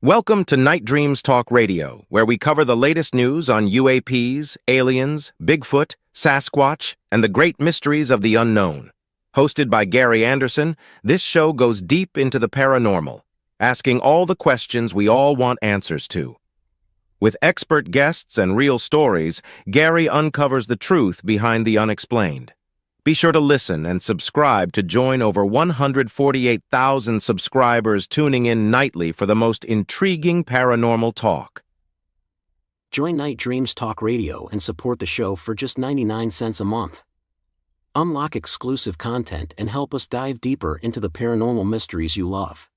Welcome to Night Dreams Talk Radio, where we cover the latest news on UAPs, aliens, Bigfoot, Sasquatch, and the great mysteries of the unknown. Hosted by Gary Anderson, this show goes deep into the paranormal, asking all the questions we all want answers to. With expert guests and real stories, Gary uncovers the truth behind the unexplained. Be sure to listen and subscribe to join over 148,000 subscribers tuning in nightly for the most intriguing paranormal talk. Join Night Dreams Talk Radio and support the show for just 99 cents a month. Unlock exclusive content and help us dive deeper into the paranormal mysteries you love.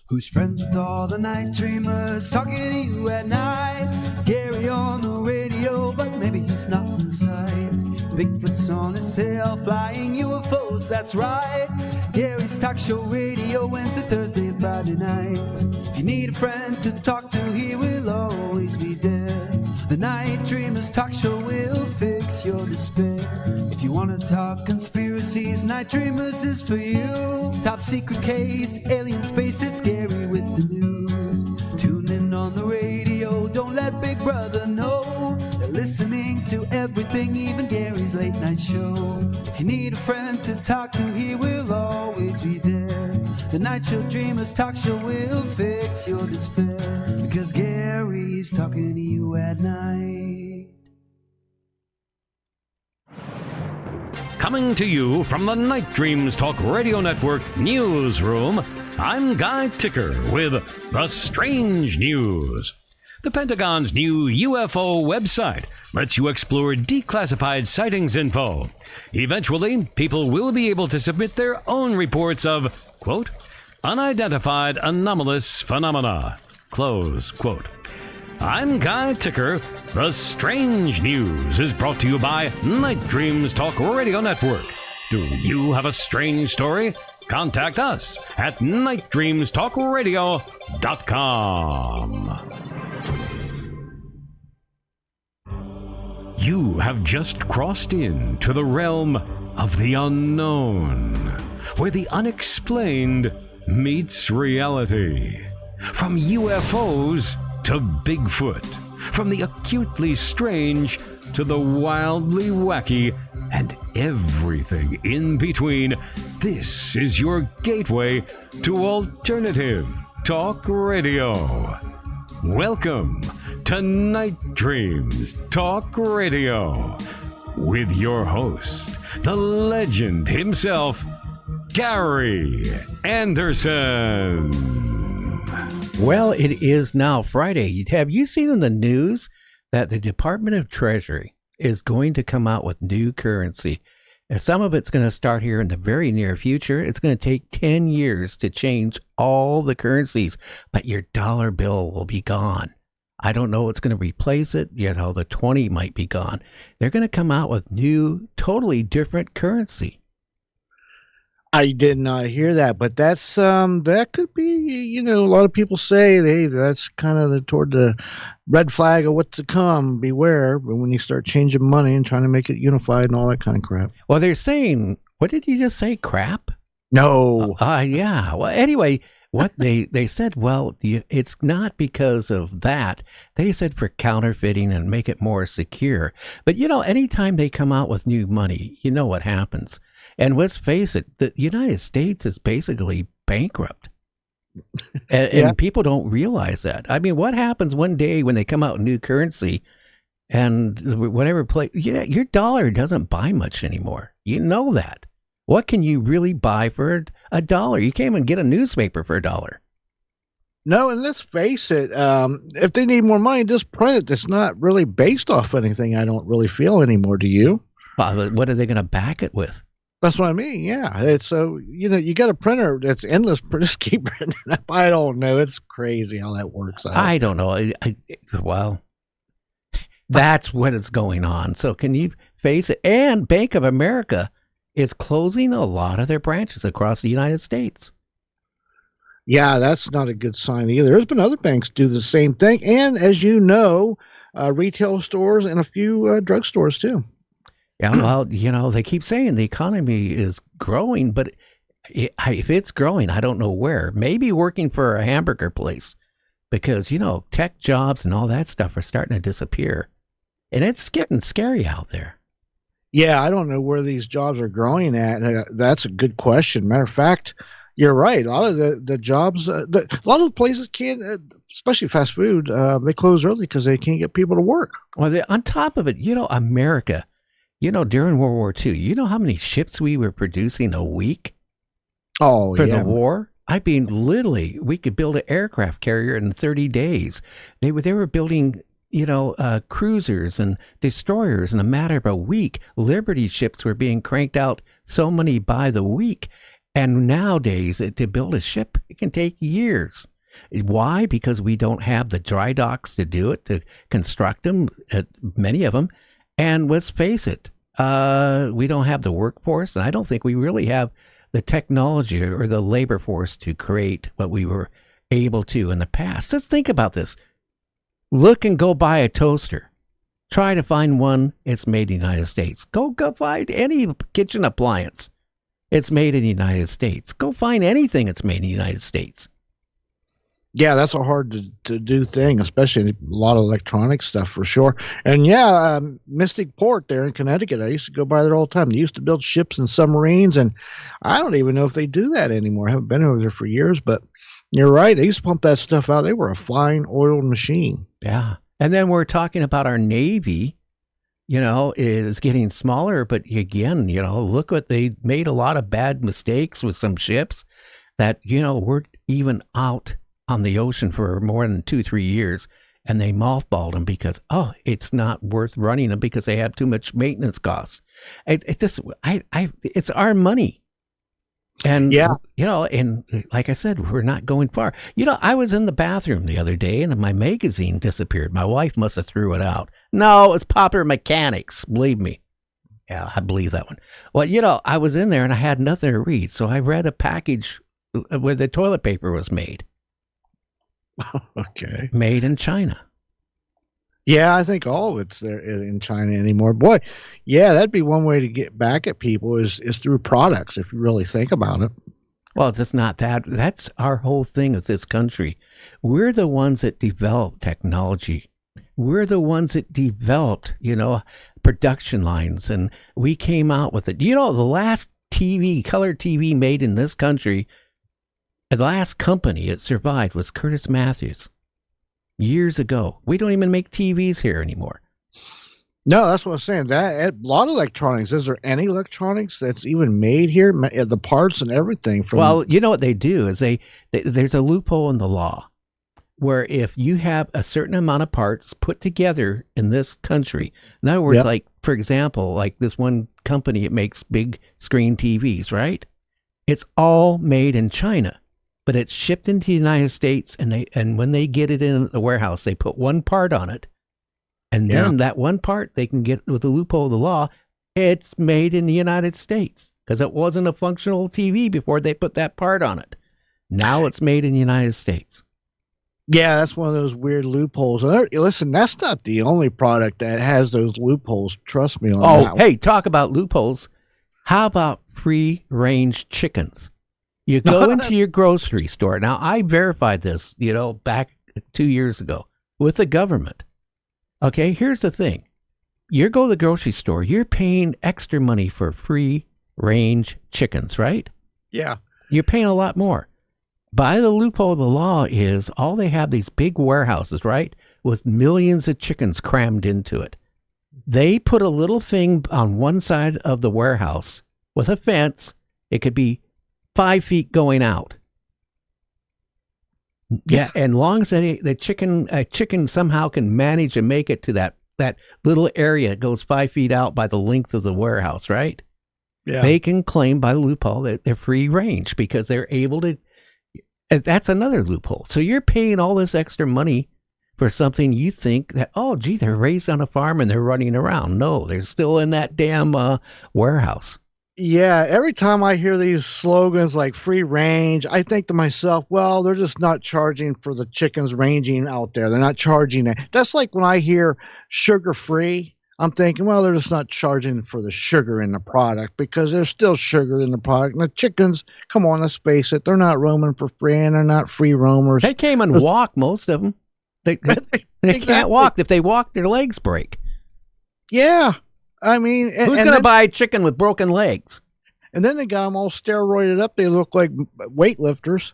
Who's friends with all the night dreamers, talking to you at night? Gary on the radio, but maybe he's not in sight. Bigfoot's on his tail, flying UFOs, that's right. Gary's Talk Show Radio, Wednesday, Thursday, and Friday nights. If you need a friend to talk to, he will always be there. The Night Dreamers Talk Show will fix your despair. If you want to talk conspiracies, Night Dreamers is for you. Top secret case, alien space, it's Gary with the news. Tune in on the radio, don't let Big Brother know. They're listening to everything, even Gary's late night show. If you need a friend to talk to, he will always be there. The Night Show Dreamers Talk Show will fix your despair, because Gary's talking to you at night. Coming to you from the Night Dreams Talk Radio Network newsroom, I'm Guy Ticker with The Strange News. The Pentagon's new UFO website lets you explore declassified sightings info. Eventually, people will be able to submit their own reports of, quote, unidentified anomalous phenomena, close quote. I'm Guy Ticker. The Strange News is brought to you by Night Dreams Talk Radio Network. Do you have a strange story? Contact us at nightdreamstalkradio.com. You have just crossed into the realm of the unknown, where the unexplained meets reality. From UFOs to Bigfoot, from the acutely strange to the wildly wacky, and everything in between, this is your gateway to alternative talk radio. Welcome to Night Dreams Talk Radio with your host, the legend himself, Gary Anderson. Well, it is now Friday. Have you seen in the news that the Department of Treasury is going to come out with new currency? And some of it's going to start here in the very near future. It's going to take 10 years to change all the currencies, but your dollar bill will be gone. I don't know what's going to replace it. The 20 might be gone. They're going to come out with new, totally different currency. I did not hear that, but that's that could be, a lot of people say, hey, that's kind of toward the red flag of what's to come. Beware, but when you start changing money and trying to make it unified and all that kind of crap. Well, they're saying, what did you just say? Crap? No. Yeah. Well, anyway, what they said, well, it's not because of that. They said for counterfeiting and make it more secure. But, anytime they come out with new money, you know what happens. And let's face it, the United States is basically bankrupt. And people don't realize that. I mean, what happens one day when they come out with new currency and whatever place, your dollar doesn't buy much anymore. You know that. What can you really buy for $1? You can't even get a newspaper for $1. No, and let's face it, if they need more money, just print it. It's not really based off anything, I don't really feel anymore, do you? What are they going to back it with? That's what I mean, yeah. It's so, you got a printer that's endless, just keep printing. I don't know. It's crazy how that works out. I don't know. Well, that's what is going on. So can you face it? And Bank of America is closing a lot of their branches across the United States. Yeah, that's not a good sign either. There's been other banks do the same thing. And as you know, retail stores and a few drugstores too. Yeah, well, they keep saying the economy is growing, but if it's growing, I don't know where. Maybe working for a hamburger place because, tech jobs and all that stuff are starting to disappear. And it's getting scary out there. Yeah, I don't know where these jobs are growing at. That's a good question. Matter of fact, you're right. A lot of the jobs, a lot of the places can't, especially fast food, they close early because they can't get people to work. Well, on top of it, America, during World War II, you know how many ships we were producing a week for the war? I mean, literally, we could build an aircraft carrier in 30 days. They were building, cruisers and destroyers in a matter of a week. Liberty ships were being cranked out so many by the week. And nowadays, to build a ship, it can take years. Why? Because we don't have the dry docks to do it, to construct them, many of them. And let's face it, we don't have the workforce, and I don't think we really have the technology or the labor force to create what we were able to in the past. Let's think about this. Look and go buy a toaster. Try to find one. It's made in the United States. Go find any kitchen appliance. It's made in the United States. Go find anything that's made in the United States. Yeah, that's a hard to do thing, especially a lot of electronic stuff for sure. And Mystic Port there in Connecticut, I used to go by there all the time. They used to build ships and submarines, and I don't even know if they do that anymore. I haven't been over there for years, but you're right. They used to pump that stuff out. They were a fine oiled machine. Yeah. And then we're talking about our Navy, is getting smaller. But again, look what they made a lot of bad mistakes with some ships that, were even out on the ocean for more than 2-3 years, and they mothballed them because it's not worth running them because they have too much maintenance costs. It's our money, and and like I said, we're not going far. I was in the bathroom the other day and my magazine disappeared. My wife must have threw it out. No, it was Popular Mechanics. Believe me. Yeah, I believe that one. Well, I was in there and I had nothing to read, so I read a package where the toilet paper was made. Okay. Made in China. Yeah, I think all of it's there in China anymore. Boy, yeah, that'd be one way to get back at people is through products, if you really think about it. Well, it's just not that. That's our whole thing with this country. We're the ones that developed technology. We're the ones that developed, production lines, and we came out with it. The last color TV made in this country, the last company it survived was Curtis Matthews years ago. We don't even make TVs here anymore. No, that's what I'm saying. That a lot of electronics. Is there any electronics that's even made here? The parts and everything. Well, what they do is there's a loophole in the law where if you have a certain amount of parts put together in this country, in other words, like for example, like this one company, it makes big screen TVs, right? It's all made in China. But it's shipped into the United States, and when they get it in the warehouse, they put one part on it, and then that one part they can get with the loophole of the law. It's made in the United States because it wasn't a functional TV before they put that part on it. Now it's made in the United States. Yeah, that's one of those weird loopholes. Listen, that's not the only product that has those loopholes. Trust me on that. Hey, talk about loopholes. How about free-range chickens? You go into your grocery store. Now, I verified this, back 2 years ago with the government. Okay, here's the thing. You go to the grocery store, you're paying extra money for free-range chickens, right? Yeah. You're paying a lot more. By the loophole of the law is all they have these big warehouses, right, with millions of chickens crammed into it. They put a little thing on one side of the warehouse with a fence. It could be 5 feet going out. Yeah, and long as the chicken somehow can manage and make it to that little area, it goes 5 feet out by the length of the warehouse, right? Yeah. They can claim by the loophole that they're free range because they're able to. That's another loophole. So you're paying all this extra money for something you think that, oh, gee, they're raised on a farm and they're running around. No, they're still in that damn warehouse. Yeah, every time I hear these slogans like free range, I think to myself, well, they're just not charging for the chickens ranging out there. They're not charging it. That's like when I hear sugar free, I'm thinking, well, they're just not charging for the sugar in the product because there's still sugar in the product. And the chickens, come on, let's face it, they're not roaming for free and they're not free roamers. They came and walk, most of them. They can't walk. If they walk, their legs break. Yeah. I mean, who's going to buy chicken with broken legs? And then they got them all steroided up. They look like weightlifters.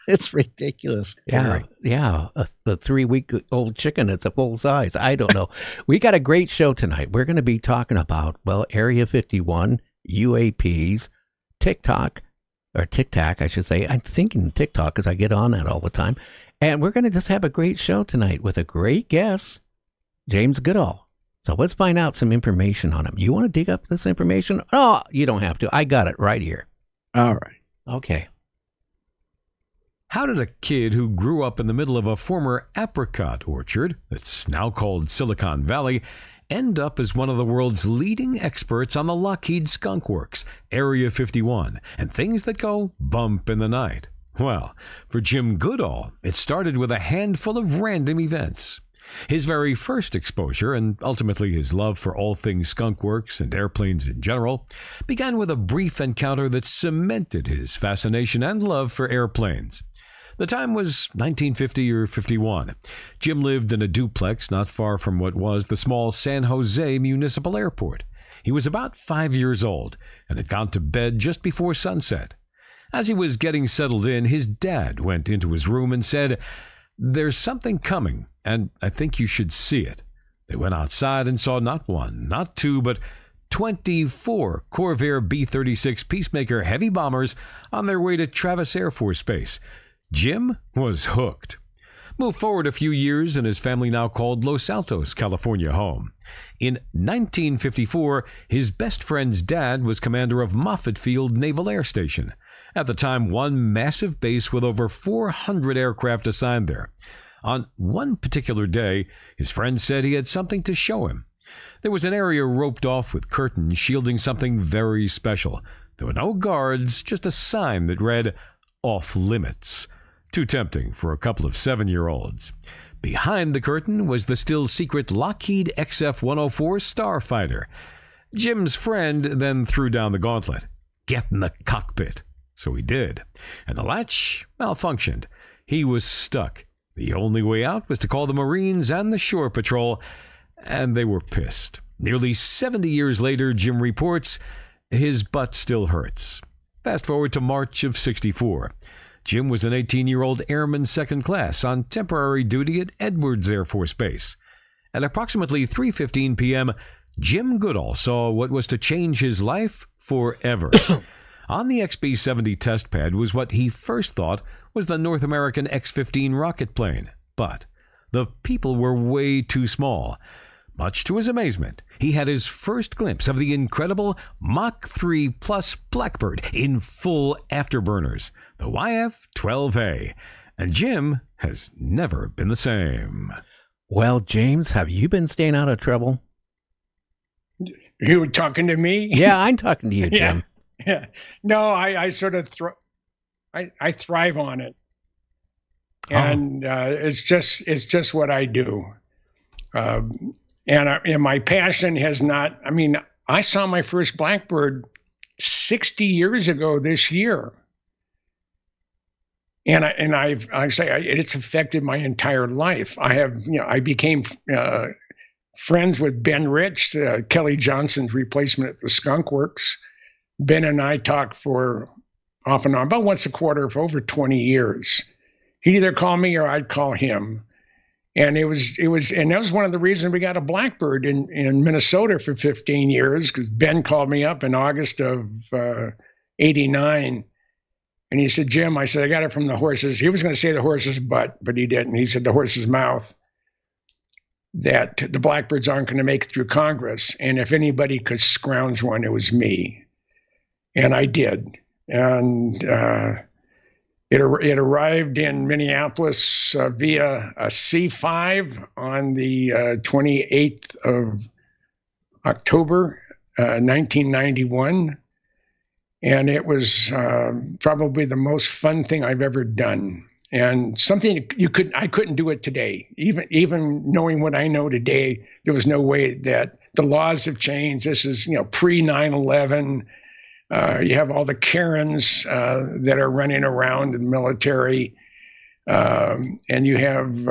It's ridiculous. Yeah, yeah. A 3-week-old chicken that's a full size. I don't know. We got a great show tonight. We're going to be talking about, Area 51, UAPs, TikTok, or Tic-Tac, I should say. I'm thinking TikTok because I get on that all the time. And we're going to just have a great show tonight with a great guest, James Goodall. So let's find out some information on him. You want to dig up this information? Oh, you don't have to. I got it right here. All right. Okay. How did a kid who grew up in the middle of a former apricot orchard that's now called Silicon Valley end up as one of the world's leading experts on the Lockheed Skunk Works, Area 51, and things that go bump in the night? Well, for Jim Goodall, it started with a handful of random events. His very first exposure, and ultimately his love for all things skunk works and airplanes in general, began with a brief encounter that cemented his fascination and love for airplanes. The time was 1950 or 51. Jim lived in a duplex not far from what was the small San Jose Municipal Airport. He was about 5 years old and had gone to bed just before sunset. As he was getting settled in, his dad went into his room and said, "There's something coming, and I think you should see it." They went outside and saw not one, not two, but 24 Corvair B-36 Peacemaker heavy bombers on their way to Travis Air Force Base. Jim was hooked. Moved forward a few years, and his family now called Los Altos, California, home. In 1954, his best friend's dad was commander of Moffett Field Naval Air Station. At the time, one massive base with over 400 aircraft assigned there. On one particular day, his friend said he had something to show him. There was an area roped off with curtains shielding something very special. There were no guards, just a sign that read, "Off Limits." Too tempting for a couple of 7-year-olds. Behind the curtain was the still-secret Lockheed XF-104 Starfighter. Jim's friend then threw down the gauntlet. Get in the cockpit. So he did. And the latch malfunctioned. He was stuck. The only way out was to call the Marines and the Shore Patrol, and they were pissed. Nearly 70 years later, Jim reports, his butt still hurts. Fast forward to March of 64. Jim was an 18-year-old airman second class on temporary duty at Edwards Air Force Base. At approximately 3:15 p.m., Jim Goodall saw what was to change his life forever. On the XB-70 test pad was what he first thought was the North American X-15 rocket plane. But the people were way too small. Much to his amazement, he had his first glimpse of the incredible Mach 3 Plus Blackbird in full afterburners, the YF-12A. And Jim has never been the same. Well, James, have you been staying out of trouble? You were talking to me? Yeah, I'm talking to you, Jim. Yeah. No, I sort of I thrive on it, and it's just what I do. And my passion has not. I mean, I saw my first blackbird 60 years ago this year, And it's affected my entire life. I became friends with Ben Rich, Kelly Johnson's replacement at the Skunk Works. Ben and I talked for off and on about once a quarter for over 20 years. He'd either call me or I'd call him. And that was one of the reasons we got a blackbird in Minnesota for 15 years, because Ben called me up in August of 89. And he said, Jim, I said, I got it from the horses. He was going to say the horse's butt, but he didn't. He said the horse's mouth, that the blackbirds aren't going to make it through Congress. And if anybody could scrounge one, it was me. And I did. And it arrived in Minneapolis via a C5 on the 28th of October, 1991. And it was probably the most fun thing I've ever done, and something I couldn't do it today. Even knowing what I know today, there was no way that the laws have changed. This is pre 9/11. You have all the Karens that are running around in the military, and you have.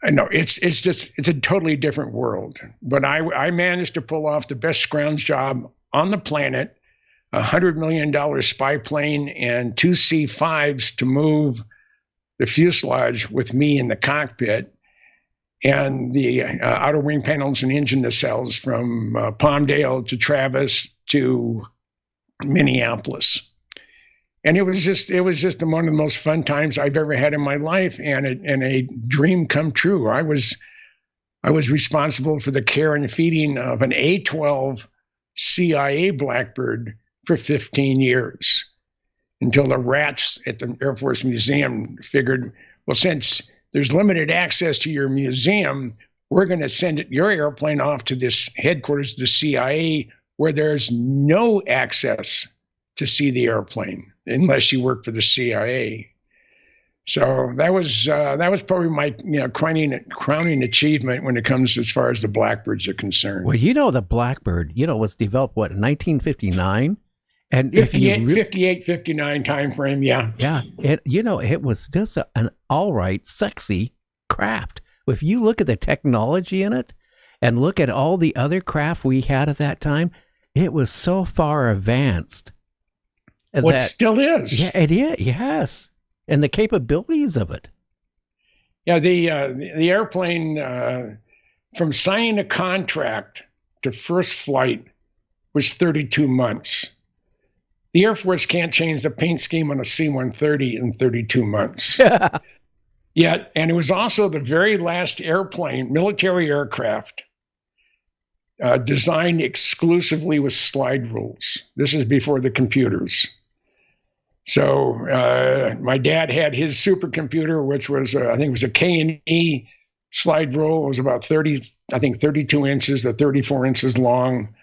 I know it's a totally different world. But I managed to pull off the best scrounge job on the planet, $100 million spy plane and 2 C5s to move the fuselage with me in the cockpit, and the outer wing panels and engine nacelles from Palmdale to Travis to Minneapolis. And it was just one of the most fun times I've ever had in my life, and a dream come true. I was responsible for the care and feeding of an A-12 CIA blackbird for 15 years, until the rats at the Air Force Museum figured, well, since there's limited access to your museum, we're going to send your airplane off to this headquarters of the CIA, where there's no access to see the airplane unless you work for the CIA. So that was probably my crowning achievement when it comes as far as the blackbirds are concerned. Well, the blackbird, was developed, what, in 1959? And 58, 59 time frame, yeah. Yeah, it was just an all right, sexy craft. If you look at the technology in it and look at all the other craft we had at that time, it was so far advanced. Well, it still is. Yeah, it is, yes. And the capabilities of it. Yeah, the airplane, from signing a contract to first flight, was 32 months. The Air Force can't change the paint scheme on a C-130 in 32 months. Yet, and it was also the very last military aircraft, designed exclusively with slide rules. This is before the computers. So my dad had his supercomputer, which was, I think it was a K&E slide rule. It was about 32 inches to 34 inches long,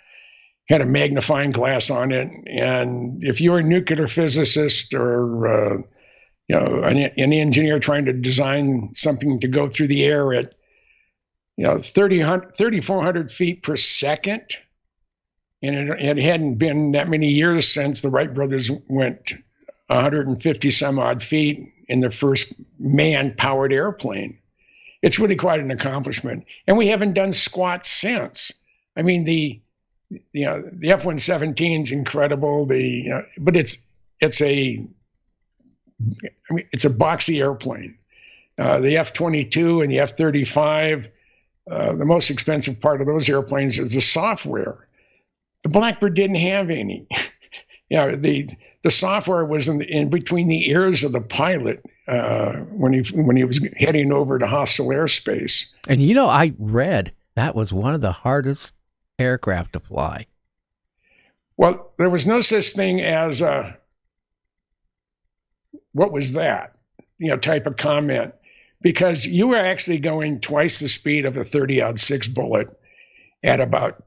had a magnifying glass on it. And if you're a nuclear physicist or an engineer trying to design something to go through the air at 3,400 feet per second, and it hadn't been that many years since the Wright brothers went 150 some odd feet in their first man-powered airplane. It's really quite an accomplishment, and we haven't done squat since. I mean, the F-117 is incredible. But it's a boxy airplane. The F-22 and the F-35, the most expensive part of those airplanes is the software. The Blackbird didn't have any. The software was in between the ears of the pilot when he was heading over to hostile airspace. And I read that was one of the hardest aircraft to fly. Well, there was no such thing as what was that? Type of comment, because you were actually going twice the speed of a 30-06 bullet at about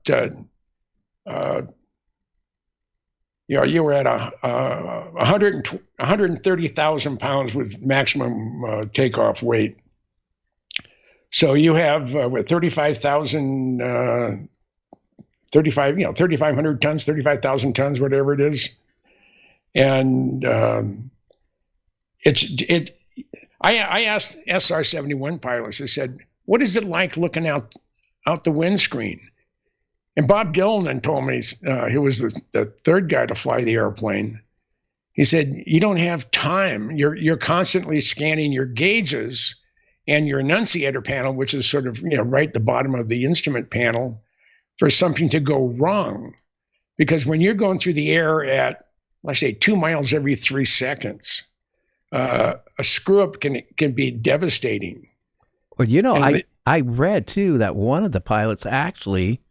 you were at 130,000 pounds with maximum takeoff weight. So you have 3,500 tons, 35,000 tons, whatever it is. And I asked SR-71 pilots, I said, what is it like looking out the windscreen? And Bob Dylan told me, he was the third guy to fly the airplane. He said, you don't have time. You're constantly scanning your gauges and your annunciator panel, which is sort of, right at the bottom of the instrument panel, for something to go wrong. Because when you're going through the air at, let's say, 2 miles every 3 seconds, a screw up can be devastating. Well, I read too that one of the pilots actually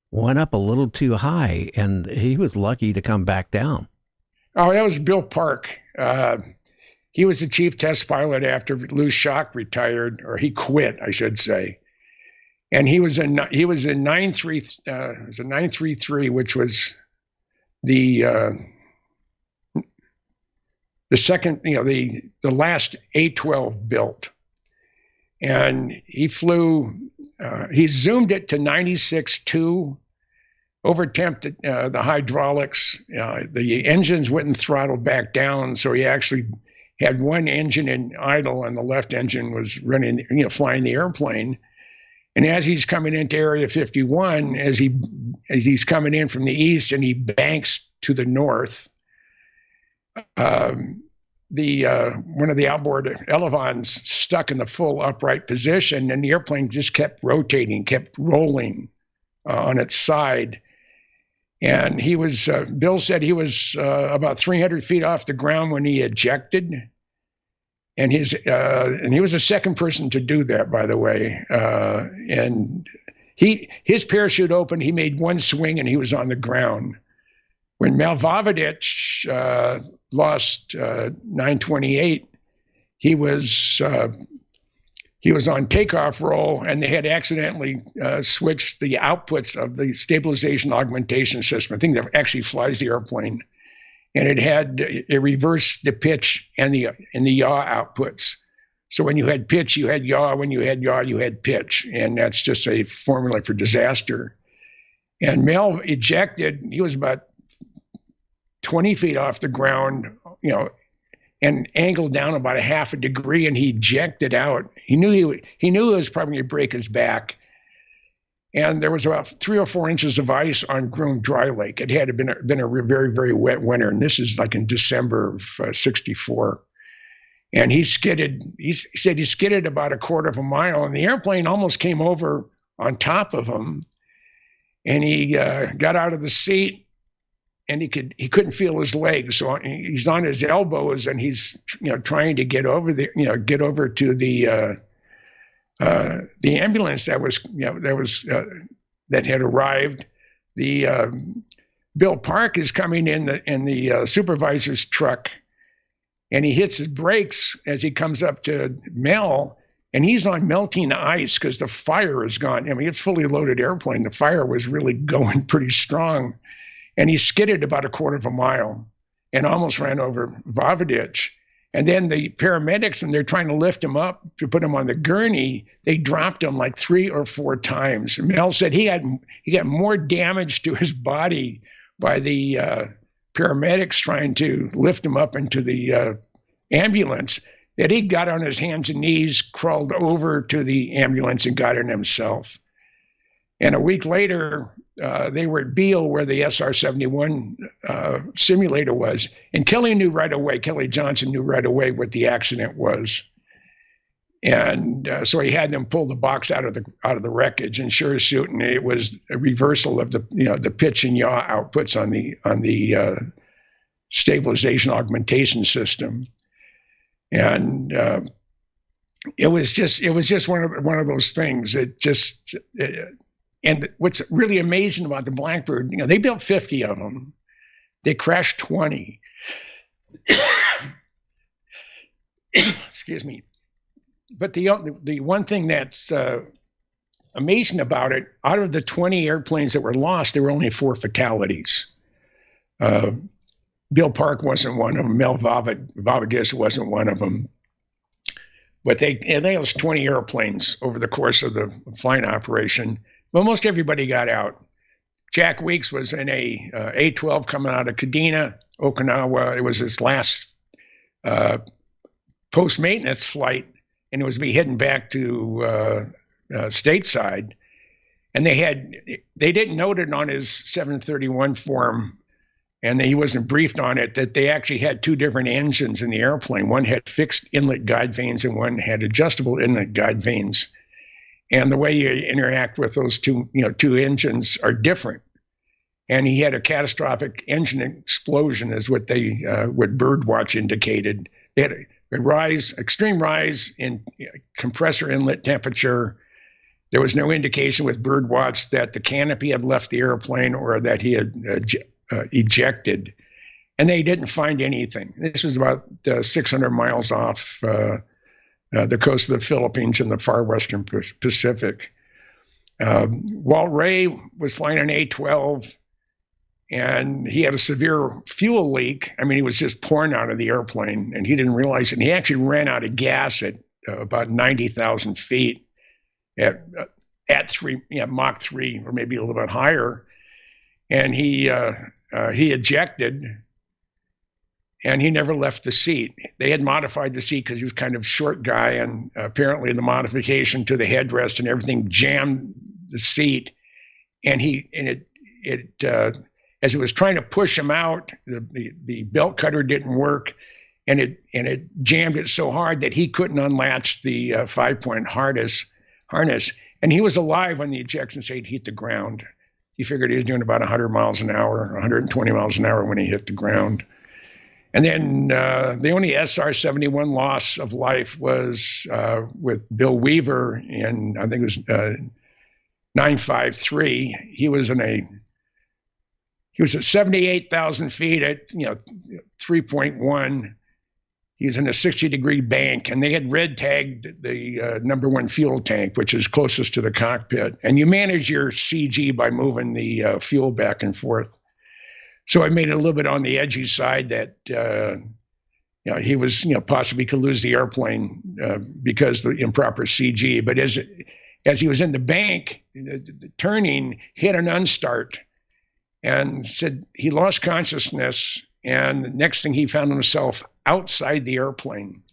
went up a little too high, and he was lucky to come back down. Oh, that was Bill Park. He was the chief test pilot after Lou Schock retired, or he quit, I should say. And he was in 933, which was the second, the last A-12 built. And he flew, he zoomed it to 96.2, over-tempted the hydraulics. The engines wouldn't throttle back down, so he actually had one engine in idle and the left engine was running, flying the airplane. And as he's coming into Area 51, as he's coming in from the east and he banks to the north, one of the outboard elevons stuck in the full upright position, and the airplane just kept rotating, kept rolling on its side. And he was, Bill said he was about 300 feet off the ground when he ejected. And he was the second person to do that, by the way. And his parachute opened, he made one swing, and he was on the ground. When Mel Vavadich lost 928, he was on takeoff roll, and they had accidentally switched the outputs of the stabilization augmentation system, a thing that actually flies the airplane. And it reversed the pitch and the yaw outputs. So when you had pitch, you had yaw. When you had yaw, you had pitch. And that's just a formula for disaster. And Mel ejected. He was about 20 feet off the ground, and angled down about a half a degree, and he ejected out. He knew he was probably going to break his back. And there was about 3 or 4 inches of ice on Groom Dry Lake. It had been a very, very wet winter, and this is like in December of '64. And he skidded. He said he skidded about a quarter of a mile, and the airplane almost came over on top of him. And he got out of the seat, and he couldn't feel his legs, so he's on his elbows, and he's trying to get over to the ambulance that had arrived. Bill Park is coming in the supervisor's truck, and he hits his brakes as he comes up to Mel, and he's on melting ice because the fire is gone. I mean, it's a fully loaded airplane. The fire was really going pretty strong, and he skidded about a quarter of a mile and almost ran over Vavadich. And then the paramedics, when they're trying to lift him up to put him on the gurney, they dropped him like 3 or 4 times. Mel said he got more damage to his body by the paramedics trying to lift him up into the ambulance that he got on his hands and knees, crawled over to the ambulance, and got in himself. And a week later, they were at Beale, where the SR-71 simulator was. And Kelly Johnson knew right away what the accident was. And so he had them pull the box out of the wreckage, and sure as shooting, it was a reversal of the pitch and yaw outputs on the stabilization augmentation system. And it was just one of those things. And what's really amazing about the Blackbird, they built 50 of them. They crashed 20. Excuse me. But the one thing that's amazing about it, out of the 20 airplanes that were lost, there were only 4 fatalities. Bill Park wasn't one of them. Mel Vavadich wasn't one of them. But they lost 20 airplanes over the course of the flying operation. Well, most everybody got out. Jack Weeks was in a A-12 coming out of Kadena, Okinawa. It was his last post-maintenance flight, and it was be heading back to stateside. And they didn't note it on his 731 form, and he wasn't briefed on it, that they actually had two different engines in the airplane. One had fixed inlet guide vanes and one had adjustable inlet guide vanes. And the way you interact with those two engines are different. And he had a catastrophic engine explosion, is what what Birdwatch indicated. They had a extreme rise in compressor inlet temperature. There was no indication with Birdwatch that the canopy had left the airplane or that he had ejected. And they didn't find anything. This was about 600 miles off the coast of the Philippines in the far western Pacific. Walt Ray was flying an A-12, and he had a severe fuel leak. I mean, he was just pouring out of the airplane, and he didn't realize it. And he actually ran out of gas at about 90,000 feet at Mach 3, or maybe a little bit higher. And he ejected, and he never left the seat. They had modified the seat because he was kind of short guy, and apparently the modification to the headrest and everything jammed the seat. And as it was trying to push him out, the belt cutter didn't work, and it jammed it so hard that he couldn't unlatch the 5-point harness. And he was alive when the ejection seat hit the ground. He figured he was doing about 100 miles an hour, 120 miles an hour when he hit the ground. And then the only SR-71 loss of life was with Bill Weaver in, I think it was 953. He was at 78,000 feet at 3.1. He's in a 60-degree bank, and they had red tagged the number one fuel tank, which is closest to the cockpit. And you manage your CG by moving the fuel back and forth. So I made it a little bit on the edgy side that he was possibly could lose the airplane because of the improper CG. But as he was in the bank, turning, hit an unstart, and said he lost consciousness. And the next thing, he found himself outside the airplane,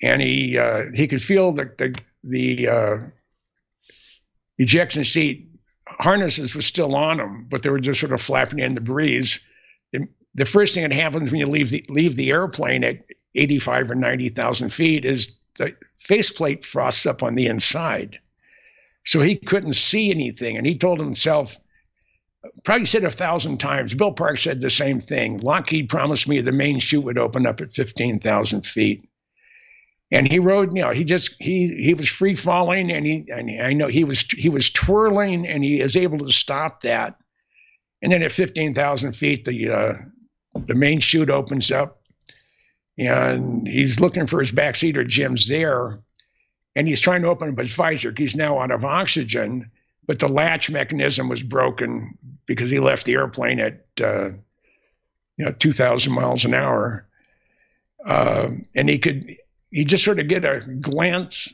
and he could feel the ejection seat harnesses was still on him, but they were just sort of flapping in the breeze. The first thing that happens when you leave the airplane at 85 or 90,000 feet is the faceplate frosts up on the inside, so he couldn't see anything. And he told himself, probably said 1,000 times, Bill Park said the same thing. Lockheed promised me the main chute would open up at 15,000 feet. And he rode, he was free falling, and I know he was twirling, and he is able to stop that. And then at 15,000 feet, the main chute opens up, and he's looking for his backseater. Jim's there, and he's trying to open up his visor. He's now out of oxygen, but the latch mechanism was broken because he left the airplane at 2,000 miles an hour, and he just sort of get a glance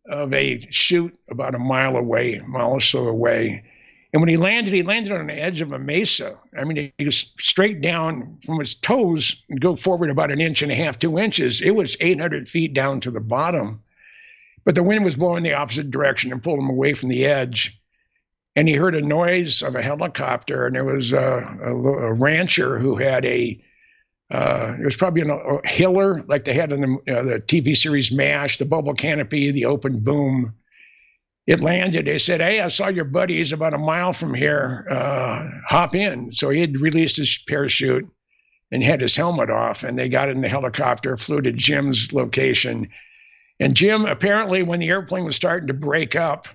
of a chute about a mile or so away. And when he landed on the edge of a mesa. I mean, he was straight down from his toes and go forward about 1.5 inches, 2 inches. It was 800 feet down to the bottom, but the wind was blowing the opposite direction and pulled him away from the edge. And he heard a noise of a helicopter, and there was a rancher who had it was probably a Hiller, like they had in the TV series MASH, the bubble canopy, the open boom. It landed. They said, "Hey, I saw your buddy. He's about a mile from here. Hop in." So he had released his parachute and had his helmet off, and they got in the helicopter, flew to Jim's location. And Jim, apparently, when the airplane was starting to break up,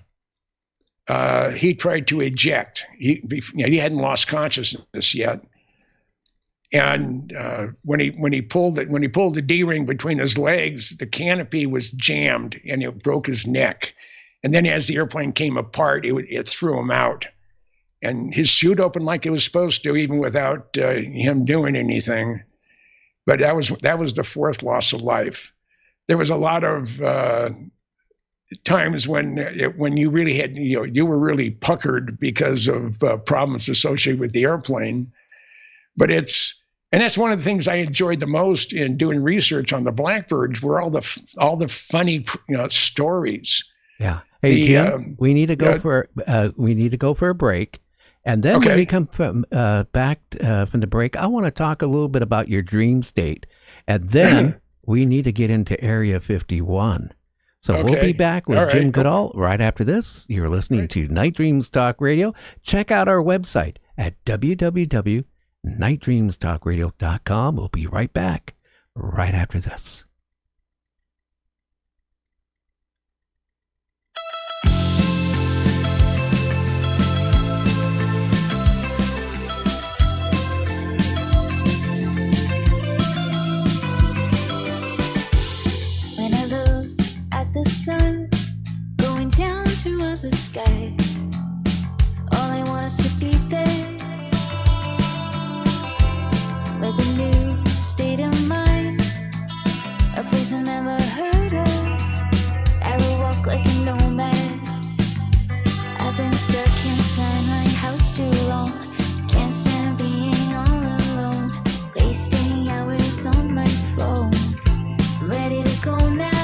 he tried to eject. He hadn't lost consciousness yet, and when he pulled the D-ring between his legs, the canopy was jammed and it broke his neck. And then as the airplane came apart, it threw him out, and his chute opened like it was supposed to, even without him doing anything. But that was the fourth loss of life. There was a lot of times when you really had, you were really puckered because of problems associated with the airplane. But it's And that's one of the things I enjoyed the most in doing research on the blackbirds were all the funny stories. Yeah. Hey, Jim, we need to go for a break, and then when we come from back from the break, I want to talk a little bit about your dream state, and then we need to get into Area 51. So we'll be back with Jim Goodall right after this. You're listening to Night Dreams Talk Radio. Check out our website at www.nightdreamstalkradio.com. We'll be right back right after this. The sun going down to other skies. All I want is to be there with a new state of mind, a place I've never heard of. I will walk like a nomad. I've been stuck inside my house too long. Can't stand being all alone, wasting hours on my phone. I'm ready to go now.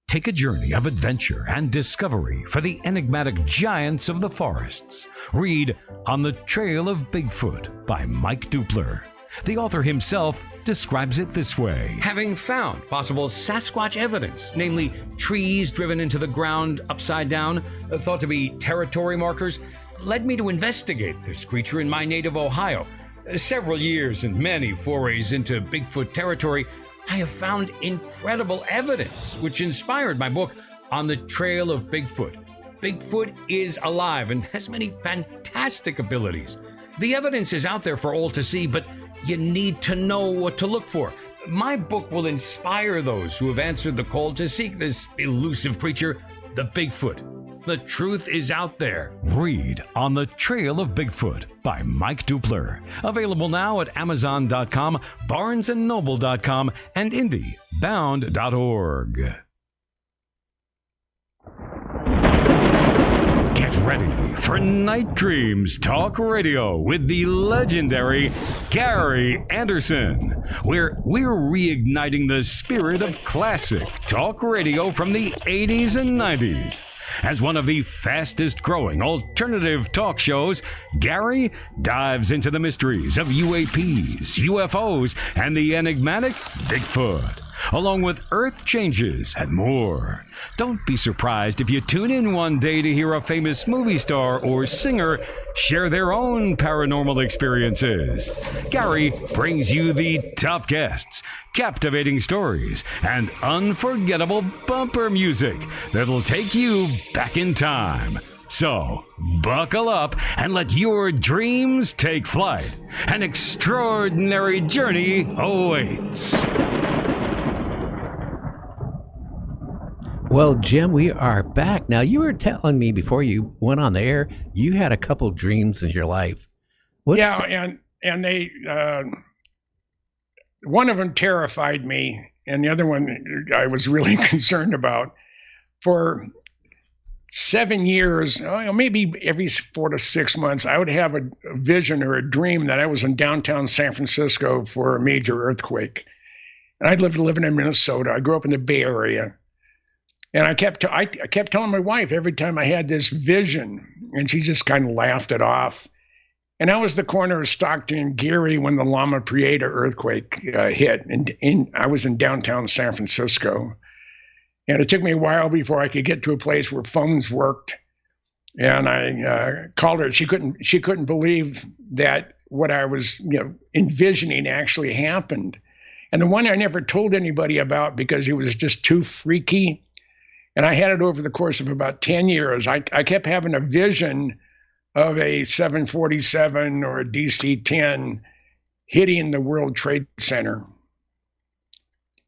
Take a journey of adventure and discovery for the enigmatic giants of the forests. Read On the Trail of Bigfoot by Mike Dupler. The author himself describes it this way. Having found possible Sasquatch evidence, namely trees driven into the ground upside down, thought to be territory markers, led me to investigate this creature in my native Ohio. Several years and many forays into Bigfoot territory, I have found incredible evidence, which inspired my book, On the Trail of Bigfoot. Bigfoot is alive and has many fantastic abilities. The evidence is out there for all to see, but you need to know what to look for. My book will inspire those who have answered the call to seek this elusive creature, the Bigfoot. The truth is out there. Read On the Trail of Bigfoot by Mike Dupler. Available now at Amazon.com, BarnesandNoble.com, and IndieBound.org. Get ready for Night Dreams Talk Radio with the legendary Gary Anderson, where we're reigniting the spirit of classic talk radio from the 80s and 90s. As one of the fastest growing alternative talk shows, Gary dives into the mysteries of UAPs, UFOs, and the enigmatic Bigfoot, along with Earth changes and more. Don't be surprised if you tune in one day to hear a famous movie star or singer share their own paranormal experiences. Gary brings you the top guests, captivating stories, and unforgettable bumper music that'll take you back in time. So, buckle up and let your dreams take flight. An extraordinary journey awaits. Well, Jim, we are back. Now, you were telling me before you went on the air, you had a couple dreams in your life. And they, one of them terrified me, and the other one I was really concerned about. For 7 years, maybe every 4 to 6 months, I would have a vision or a dream that I was in downtown San Francisco for a major earthquake. And I'd living in Minnesota. I grew up in the Bay Area. And I kept telling my wife every time I had this vision, and she just kind of laughed it off. And I was the corner of Stockton and Geary when the Loma Prieta earthquake hit, and I was in downtown San Francisco. And it took me a while before I could get to a place where phones worked. And I called her. She couldn't believe that what I was envisioning actually happened. And the one I never told anybody about because it was just too freaky. And I had it over the course of about 10 years. I kept having a vision of a 747 or a DC-10 hitting the World Trade Center.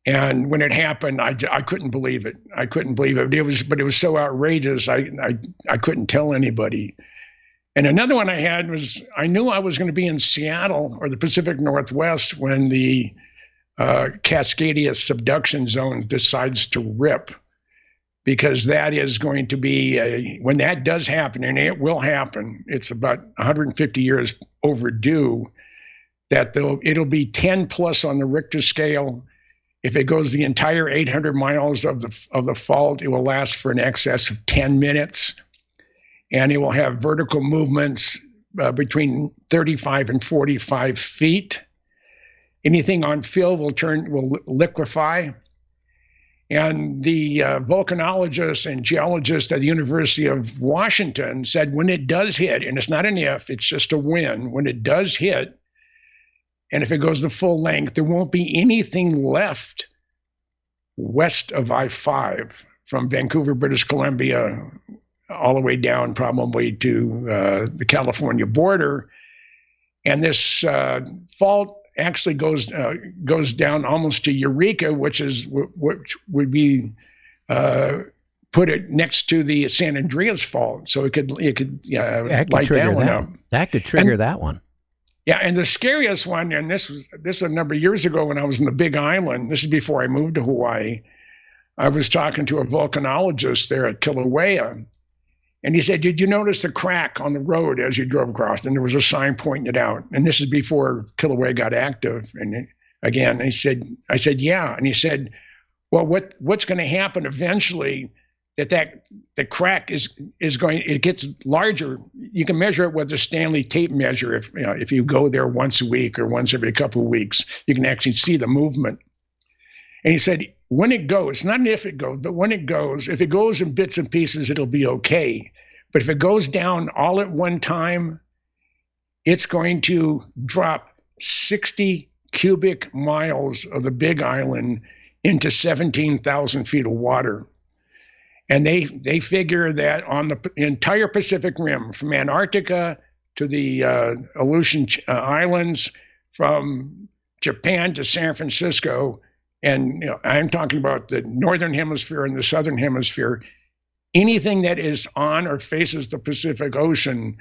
And when it happened, I couldn't believe it. I couldn't believe it. But it was so outrageous. I couldn't tell anybody. And another one I had was, I knew I was going to be in Seattle or the Pacific Northwest when the Cascadia subduction zone decides to rip, because that is going to be, when that does happen, and it will happen, it's about 150 years overdue, that it'll be 10 plus on the Richter scale. If it goes the entire 800 miles of the fault, it will last for an excess of 10 minutes. And it will have vertical movements between 35 and 45 feet. Anything on fill will liquefy. And the volcanologists and geologists at the University of Washington said when it does hit, and it's not an if, it's just a when, when it does hit, and if it goes the full length, there won't be anything left west of I-5 from Vancouver, British Columbia, all the way down probably to the California border. And this fault actually goes down almost to Eureka, which would be put it next to the San Andreas fault, so it could light that one up. That could trigger that one. Yeah, and the scariest one, and this was a number of years ago when I was in the Big Island. This is before I moved to Hawaii. I was talking to a volcanologist there at Kilauea, and he said, "Did you notice the crack on the road as you drove across?" And there was a sign pointing it out. And this is before Kilauea got active. And again, I said, "Yeah." And he said, "Well, what's going to happen eventually? That the crack is going, it gets larger. You can measure it with a Stanley tape measure. If you go there once a week or once every couple of weeks, you can actually see the movement." And he said, when it goes, not if it goes, but when it goes, if it goes in bits and pieces, it'll be okay. But if it goes down all at one time, it's going to drop 60 cubic miles of the Big Island into 17,000 feet of water. And they figure that on the entire Pacific Rim, from Antarctica to the Aleutian Islands, from Japan to San Francisco, and I'm talking about the northern hemisphere and the southern hemisphere, anything that is on or faces the Pacific Ocean,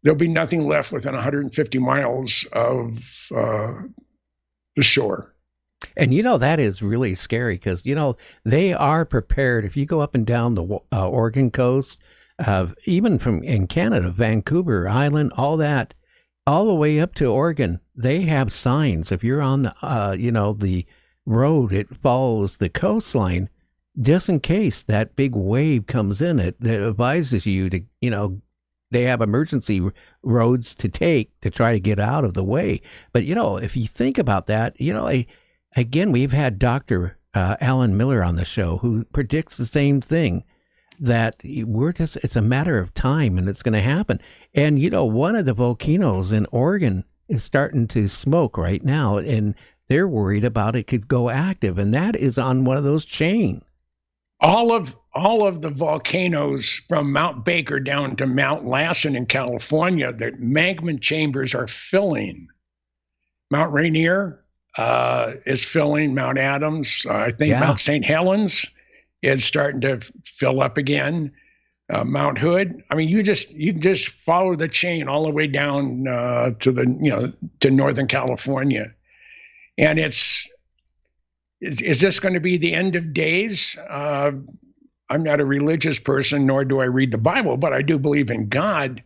there'll be nothing left within 150 miles of the shore. And that is really scary because, they are prepared. If you go up and down the Oregon coast, even in Canada, Vancouver Island, all that, all the way up to Oregon, they have signs. If you're on the, the road, it follows the coastline, just in case that big wave comes in, that advises you to, they have emergency roads to take to try to get out of the way. But, if you think about that, again, we've had Dr. Alan Miller on the show who predicts the same thing, that it's a matter of time and it's going to happen. And, one of the volcanoes in Oregon is starting to smoke right now, and they're worried about it could go active. And that is on one of those chains. All of the volcanoes from Mount Baker down to Mount Lassen in California, the magma chambers are filling. Mount Rainier is filling. Mount Adams, I think Mount St. Helens is starting to fill up again. Mount Hood. I mean, you just follow the chain all the way down to Northern California, and is this going to be the end of days? I'm not a religious person, nor do I read the Bible, but I do believe in God.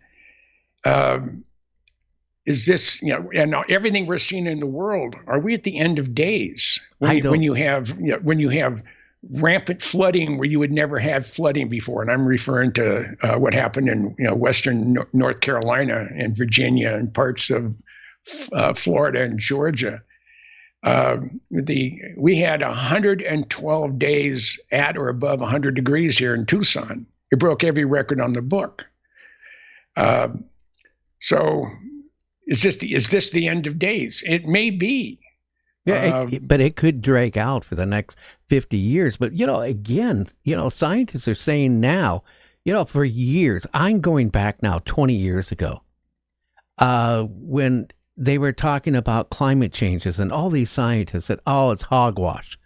Is this, and everything we're seeing in the world, are we at the end of days? When you have rampant flooding where you would never have flooding before, and I'm referring to what happened in western North Carolina and Virginia and parts of Florida and Georgia. We had 112 days at or above 100 degrees here in Tucson. It broke every record on the book. So is this the end of days? It may be. Yeah, but it could drag out for the next 50 years. But, again, scientists are saying now, for years, I'm going back now 20 years ago, when they were talking about climate changes, and all these scientists said, oh, it's hogwash.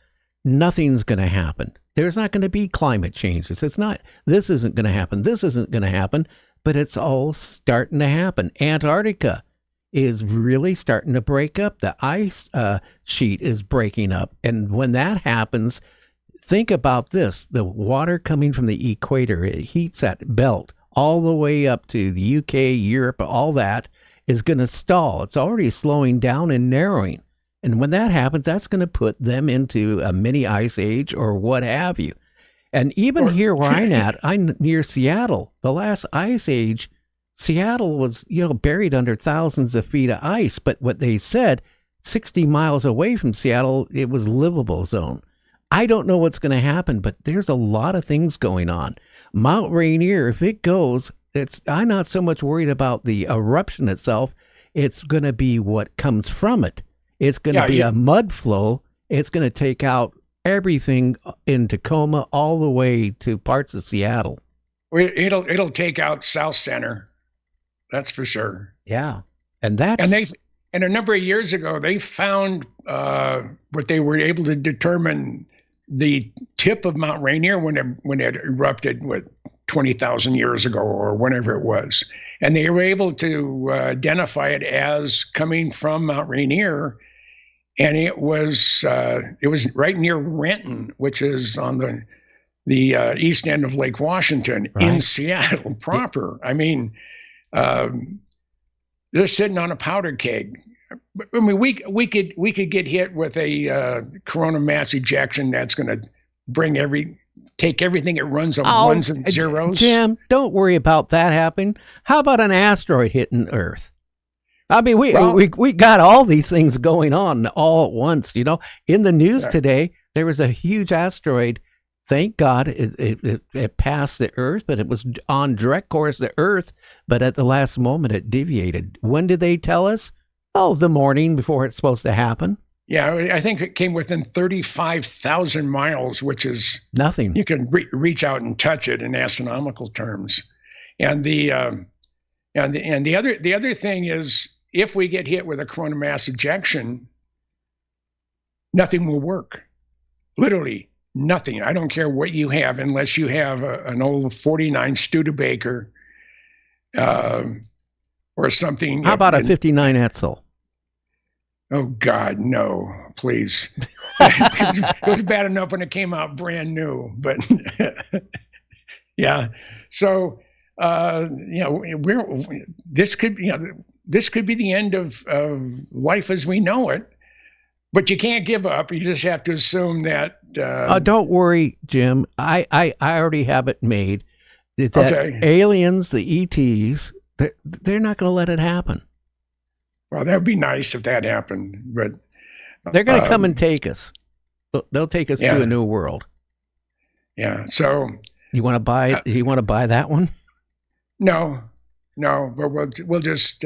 nothing's going to happen. There's not going to be climate changes. It's not, this isn't going to happen. This isn't going to happen, but it's all starting to happen. Antarctica is really starting to break up. The ice sheet is breaking up. And when that happens, think about this. The water coming from the equator, it heats that belt all the way up to the UK, Europe, all that is going to stall. It's already slowing down and narrowing. And when that happens, that's going to put them into a mini ice age or what have you. And even here where I'm near Seattle, the last ice age, Seattle was, buried under thousands of feet of ice. But what they said, 60 miles away from Seattle, it was livable zone. I don't know what's going to happen, but there's a lot of things going on. Mount Rainier, if it goes, I'm not so much worried about the eruption itself. It's going to be what comes from it. It's going to be a mud flow. It's going to take out everything in Tacoma all the way to parts of Seattle. It'll take out South Center. That's for sure. Yeah. And a number of years ago, they found what they were able to determine the tip of Mount Rainier when it erupted 20,000 years ago or whenever it was. And they were able to identify it as coming from Mount Rainier. And it was right near Renton, which is on the east end of Lake Washington, right in Seattle proper. I mean, they're sitting on a powder keg. I mean, we could get hit with a corona mass ejection that's going to take everything it runs on ones and zeros. Jim, don't worry about that happening. How about an asteroid hitting Earth? I mean, we got all these things going on all at once. In the news today, there was a huge asteroid. Thank God it passed the Earth, but it was on direct course to Earth. But at the last moment, it deviated. When did they tell us? Oh, the morning before it's supposed to happen. Yeah, I think it came within 35,000 miles, which is nothing. You can reach out and touch it in astronomical terms. And the other thing is, if we get hit with a corona mass ejection, nothing will work. Literally nothing. I don't care what you have, unless you have an old 49 Studebaker or something. How about a 59 Etzel? Oh, God, no, please. It was bad enough when it came out brand new, but yeah. So, this could be the end of life as we know it, but you can't give up. You just have to assume that. Don't worry, Jim. I already have it made. That aliens, the ETs, they're not going to let it happen. Well, that would be nice if that happened, but they're going to come and take us. They'll take us to a new world. Yeah. So you want to buy? You want to buy that one? No. But we'll just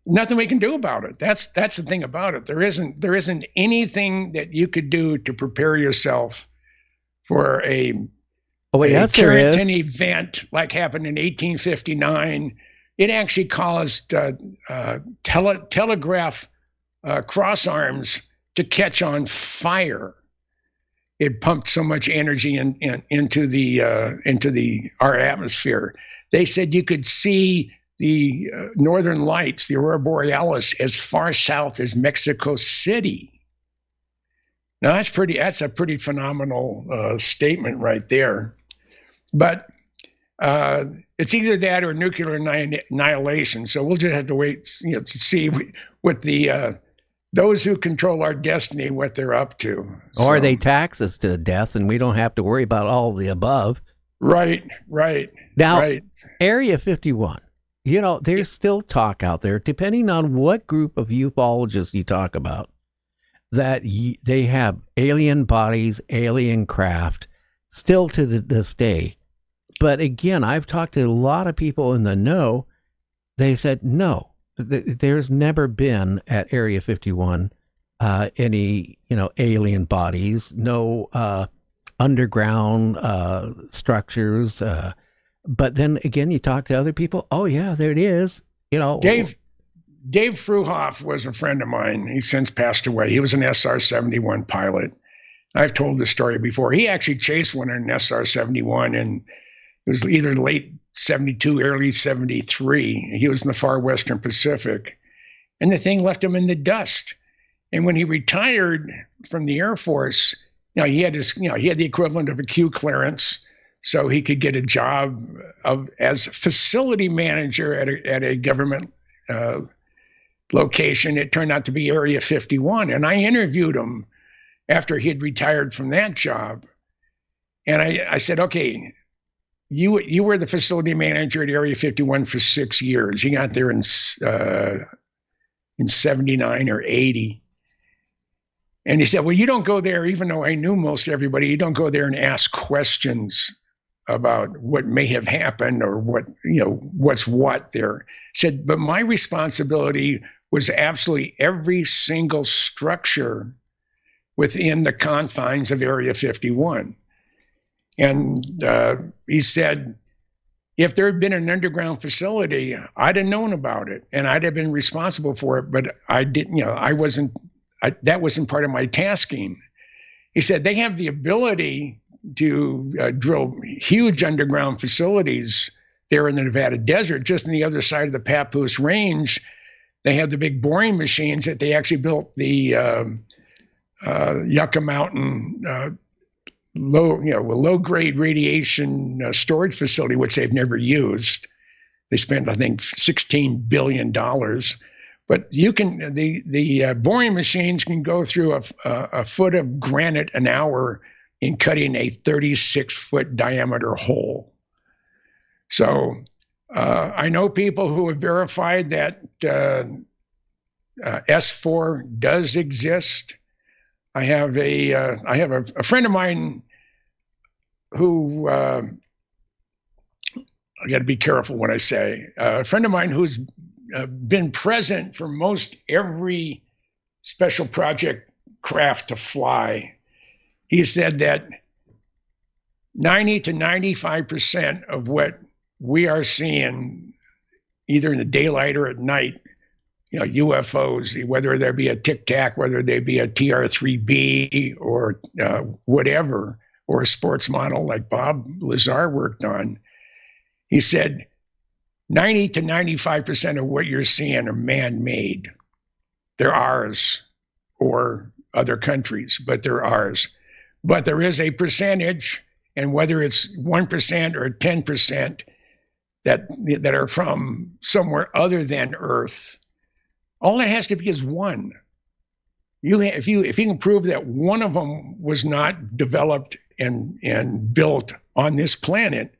nothing we can do about it. That's the thing about it. There isn't anything that you could do to prepare yourself for a Carrington event like happened in 1859. It actually caused telegraph cross arms to catch on fire. It pumped so much energy into our atmosphere. They said you could see the northern lights, the aurora borealis, as far south as Mexico City. Now that's a pretty phenomenal statement right there. But it's either that or nuclear annihilation. So we'll just have to wait, to see what those who control our destiny, what they're up to. Or they tax us to death, and we don't have to worry about all the above. Right. Now, Area 51. There's still talk out there, depending on what group of ufologists you talk about, that they have alien bodies, alien craft, still to this day. But again, I've talked to a lot of people in the know. They said, no, there's never been at Area 51 any, alien bodies, no underground structures. But then again, you talk to other people. Oh, yeah, there it is. Dave Fruhoff was a friend of mine. He's since passed away. He was an SR-71 pilot. I've told this story before. He actually chased one in an SR-71, and it was either late 72, early 73. He was in the far Western Pacific, and the thing left him in the dust. And when he retired from the Air Force, he had the equivalent of a Q clearance, so he could get a job as facility manager at a government location. It turned out to be Area 51, and I interviewed him after he had retired from that job, and I said, okay, you were the facility manager at Area 51 for 6 years. You got there in 79 or 80. And he said, well, you don't go there, even though I knew most everybody, you don't go there and ask questions about what may have happened or what's what there. He said, but my responsibility was absolutely every single structure within the confines of Area 51. And he said, if there had been an underground facility, I'd have known about it and I'd have been responsible for it, but I didn't, that wasn't part of my tasking. He said, they have the ability to drill huge underground facilities there in the Nevada desert. Just on the other side of the Papoose Range, they have the big boring machines that they actually built the Yucca Mountain low-grade radiation storage facility, which they've never used. They spent, I think, $16 billion. But the boring machines can go through a foot of granite an hour in cutting a 36-foot diameter hole. So I know people who have verified that S4 does exist. I have a friend of mine who I got to be careful what I say. A friend of mine who's been present for most every special project craft to fly. He said that 90 to 95% of what we are seeing, either in the daylight or at night, UFOs, whether there be a Tic Tac, whether they be a TR-3B or whatever, or a sports model like Bob Lazar worked on. He said, 90 to 95% of what you're seeing are man-made. They're ours or other countries, but they're ours. But there is a percentage, and whether it's 1% or 10% that are from somewhere other than Earth, all it has to be is one. If you can prove that one of them was not developed and built on this planet,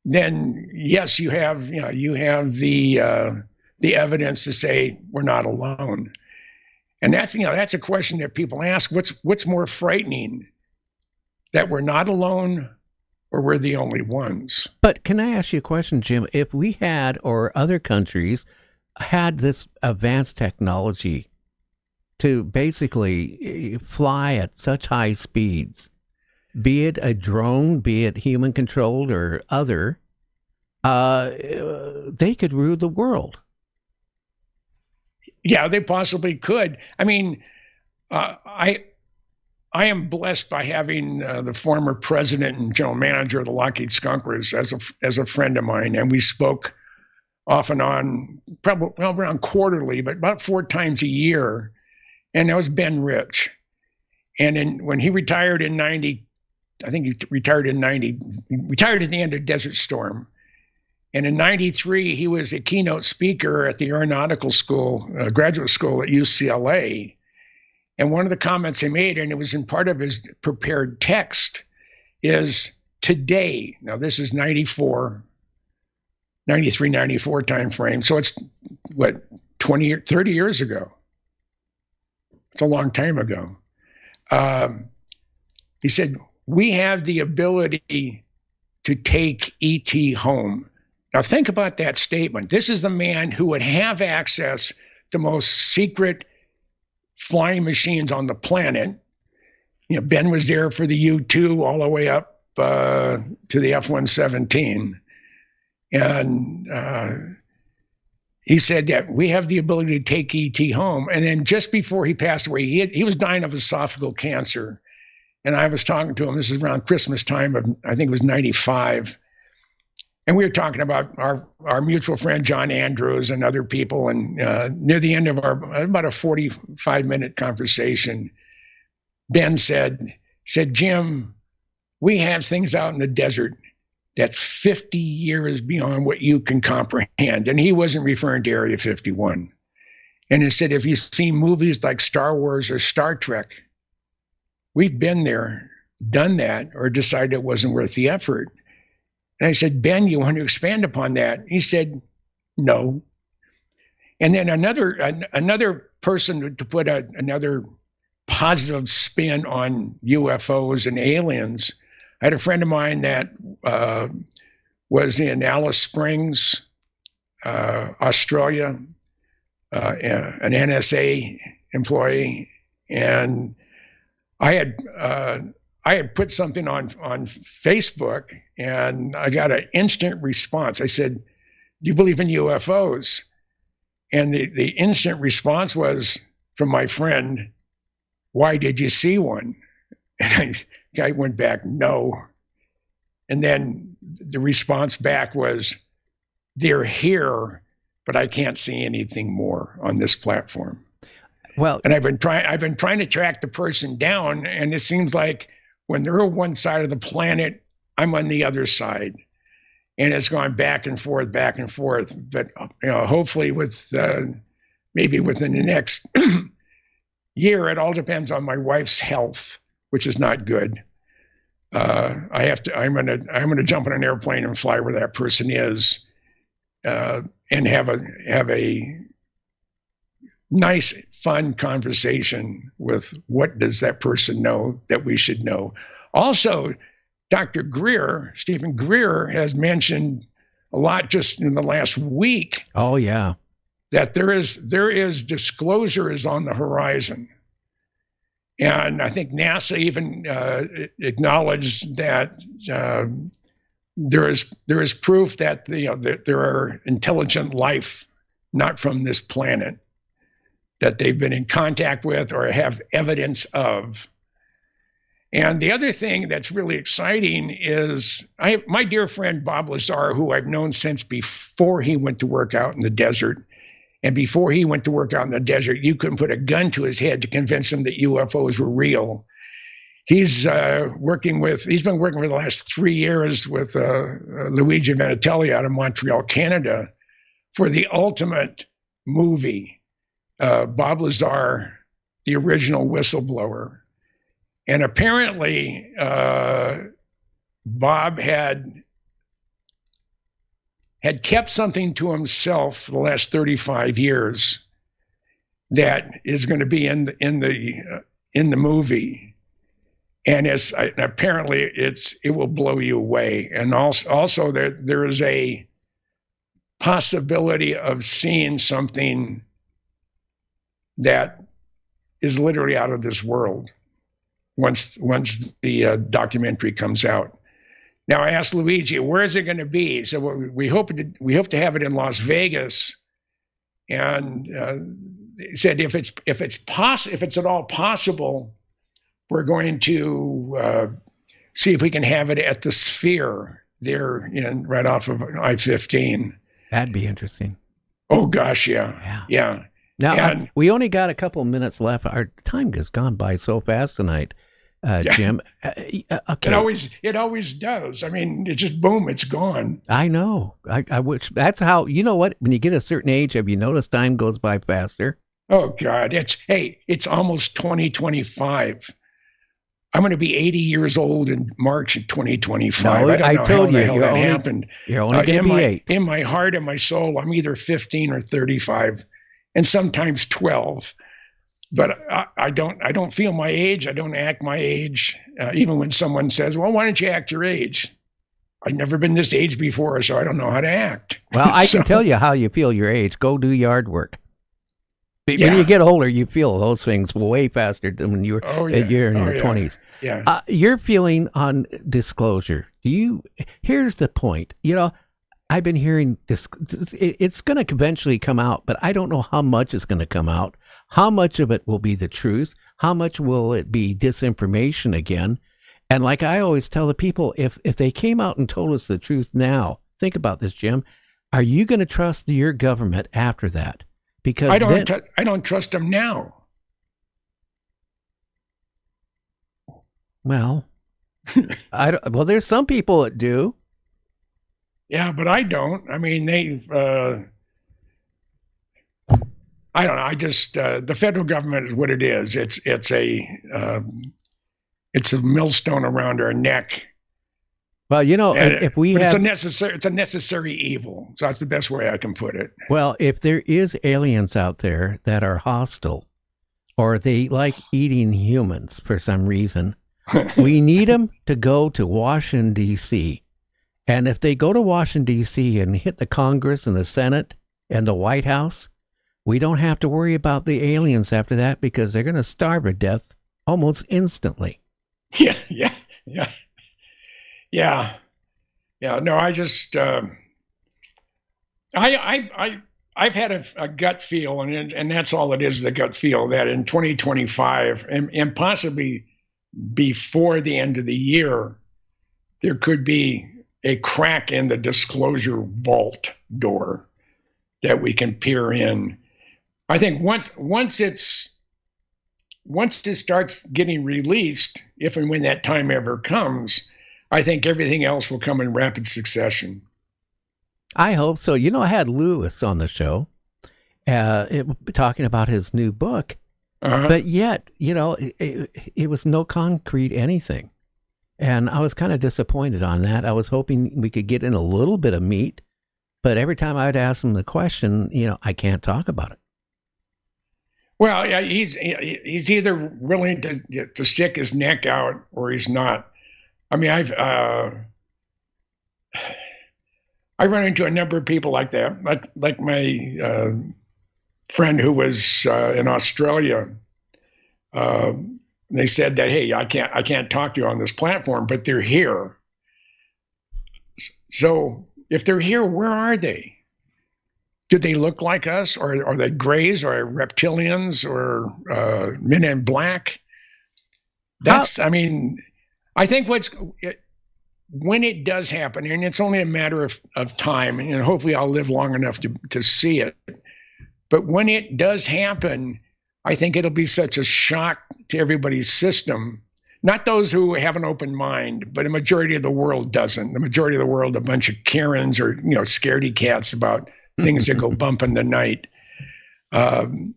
then yes, you have the evidence to say we're not alone. And that's a question that people ask. What's more frightening, that we're not alone or we're the only ones? But can I ask you a question, Jim? If we had, or other countries had, this advanced technology to basically fly at such high speeds, be it a drone, be it human controlled or other, they could rule the world. Yeah, they possibly could. I mean, I am blessed by having the former president and general manager of the Lockheed Skunk Works as a friend of mine, and we spoke off and on, probably around quarterly, but about 4 times a year. And that was Ben Rich. And when he retired in 90, I think he retired in 90, he retired at the end of Desert Storm. And in 93, he was a keynote speaker at the aeronautical school, graduate school at UCLA. And one of the comments he made, and it was in part of his prepared text, is today, now this is 93, 94 time frame. So it's what, 30 years ago. It's a long time ago. He said, we have the ability to take ET home. Now think about that statement. This is the man who would have access to most secret flying machines on the planet. Ben was there for the U-2 all the way up to the F-117. And he said that we have the ability to take ET home. And then just before he passed away, he was dying of esophageal cancer. And I was talking to him. This is around Christmas time of, I think it was 95. And we were talking about our mutual friend, John Andrews, and other people. And near the end of about a 45-minute conversation, Ben said, Jim, we have things out in the desert that's 50 years beyond what you can comprehend. And he wasn't referring to Area 51. And he said, if you've seen movies like Star Wars or Star Trek, we've been there, done that, or decided it wasn't worth the effort. And I said, Ben, you want to expand upon that? He said, no. And then another person to put another positive spin on UFOs and aliens. I had a friend of mine that was in Alice Springs, Australia, an NSA employee, and I had put something on Facebook, and I got an instant response. I said, "Do you believe in UFOs?" And the instant response was from my friend, "Why did you see one?" And the guy went back, "No." And then the response back was, "They're here, but I can't see anything more on this platform." Well, and I've been trying to track the person down, and it seems like when they're on one side of the planet, I'm on the other side, and it's gone back and forth. But hopefully, maybe within the next year, it all depends on my wife's health, which is not good. I'm gonna jump on an airplane and fly where that person is, and have a nice, fun conversation with what does that person know that we should know. Also, Dr. Greer, Stephen Greer, has mentioned a lot just in the last week. Oh yeah, that there is disclosure is on the horizon, and I think NASA even acknowledged that there is proof that that there are intelligent life not from this planet that they've been in contact with or have evidence of. And the other thing that's really exciting is my dear friend Bob Lazar, who I've known since before he went to work out in the desert. And before he went to work out in the desert, you couldn't put a gun to his head to convince him that UFOs were real. He's been working for the last 3 years with Luigi Vanitelli out of Montreal, Canada, for the ultimate movie. Bob Lazar, the original whistleblower. And apparently, Bob had kept something to himself for the last 35 years that is going to be in the movie. And apparently it will blow you away. And also there is a possibility of seeing something that is literally out of this world once the documentary comes out. Now I asked Luigi, where is it going to be? So we hope to have it in Las Vegas, and he said if it's at all possible, we're going to see if we can have it at the Sphere there, right off of I-15. That'd be interesting. Oh gosh, yeah. Now, we only got a couple minutes left. Our time has gone by so fast tonight, Jim. Okay. It always does. I mean, it just boom, it's gone. I know. I wish that's how. You know what? When you get a certain age, have you noticed time goes by faster? Oh God, it's almost 2025. I'm going to be 80 years old in March of 2025. No, I told you, you're only going to be 8. In my heart and my soul, I'm either 15 or 35. And sometimes 12, but I don't feel my age. I don't act my age. Even when someone says, "Well, why don't you act your age?" I've never been this age before, so I don't know how to act. Well, I can tell you how you feel your age. Go do yard work. When you get older, you feel those things way faster than when you're in your 20s. Yeah. Your feeling on disclosure. Here's the point. I've been hearing this. It's going to eventually come out, but I don't know how much is going to come out. How much of it will be the truth? How much will it be disinformation again? And like I always tell the people, if they came out and told us the truth now, think about this, Jim. Are you going to trust your government after that? Because I don't trust them now. Well, well, there's some people that do. Yeah, but I don't. I mean, I don't know. I just the federal government is what it is. It's a millstone around our neck. Well, if we have, it's a necessary evil. So that's the best way I can put it. Well, if there is aliens out there that are hostile, or they like eating humans for some reason, we need them to go to Washington, D.C. And if they go to Washington, D.C. and hit the Congress and the Senate and the White House, we don't have to worry about the aliens after that because they're going to starve to death almost instantly. Yeah. No, I just I've had a gut feel, and that's all it is, the gut feel, that in 2025 and possibly before the end of the year, there could be a crack in the disclosure vault door that we can peer in. I think once it starts getting released, if and when that time ever comes, I think everything else will come in rapid succession. I hope so. I had Lewis on the show talking about his new book, but yet, it was no concrete anything. And I was kind of disappointed on that. I was hoping we could get in a little bit of meat, but every time I'd ask him the question, I can't talk about it. Well, yeah, he's either willing to stick his neck out or he's not. I mean, I run into a number of people like that, like my friend who was in Australia. They said that, hey, I can't talk to you on this platform, but they're here. So if they're here, where are they? Do they look like us, or are they greys, or reptilians, or men in black? I mean, I think when it does happen, and it's only a matter of time, and hopefully I'll live long enough to see it. But when it does happen, I think it'll be such a shock to everybody's system. Not those who have an open mind, but a majority of the world doesn't. The majority of the world, a bunch of Karens or scaredy cats about things that go bump in the night. And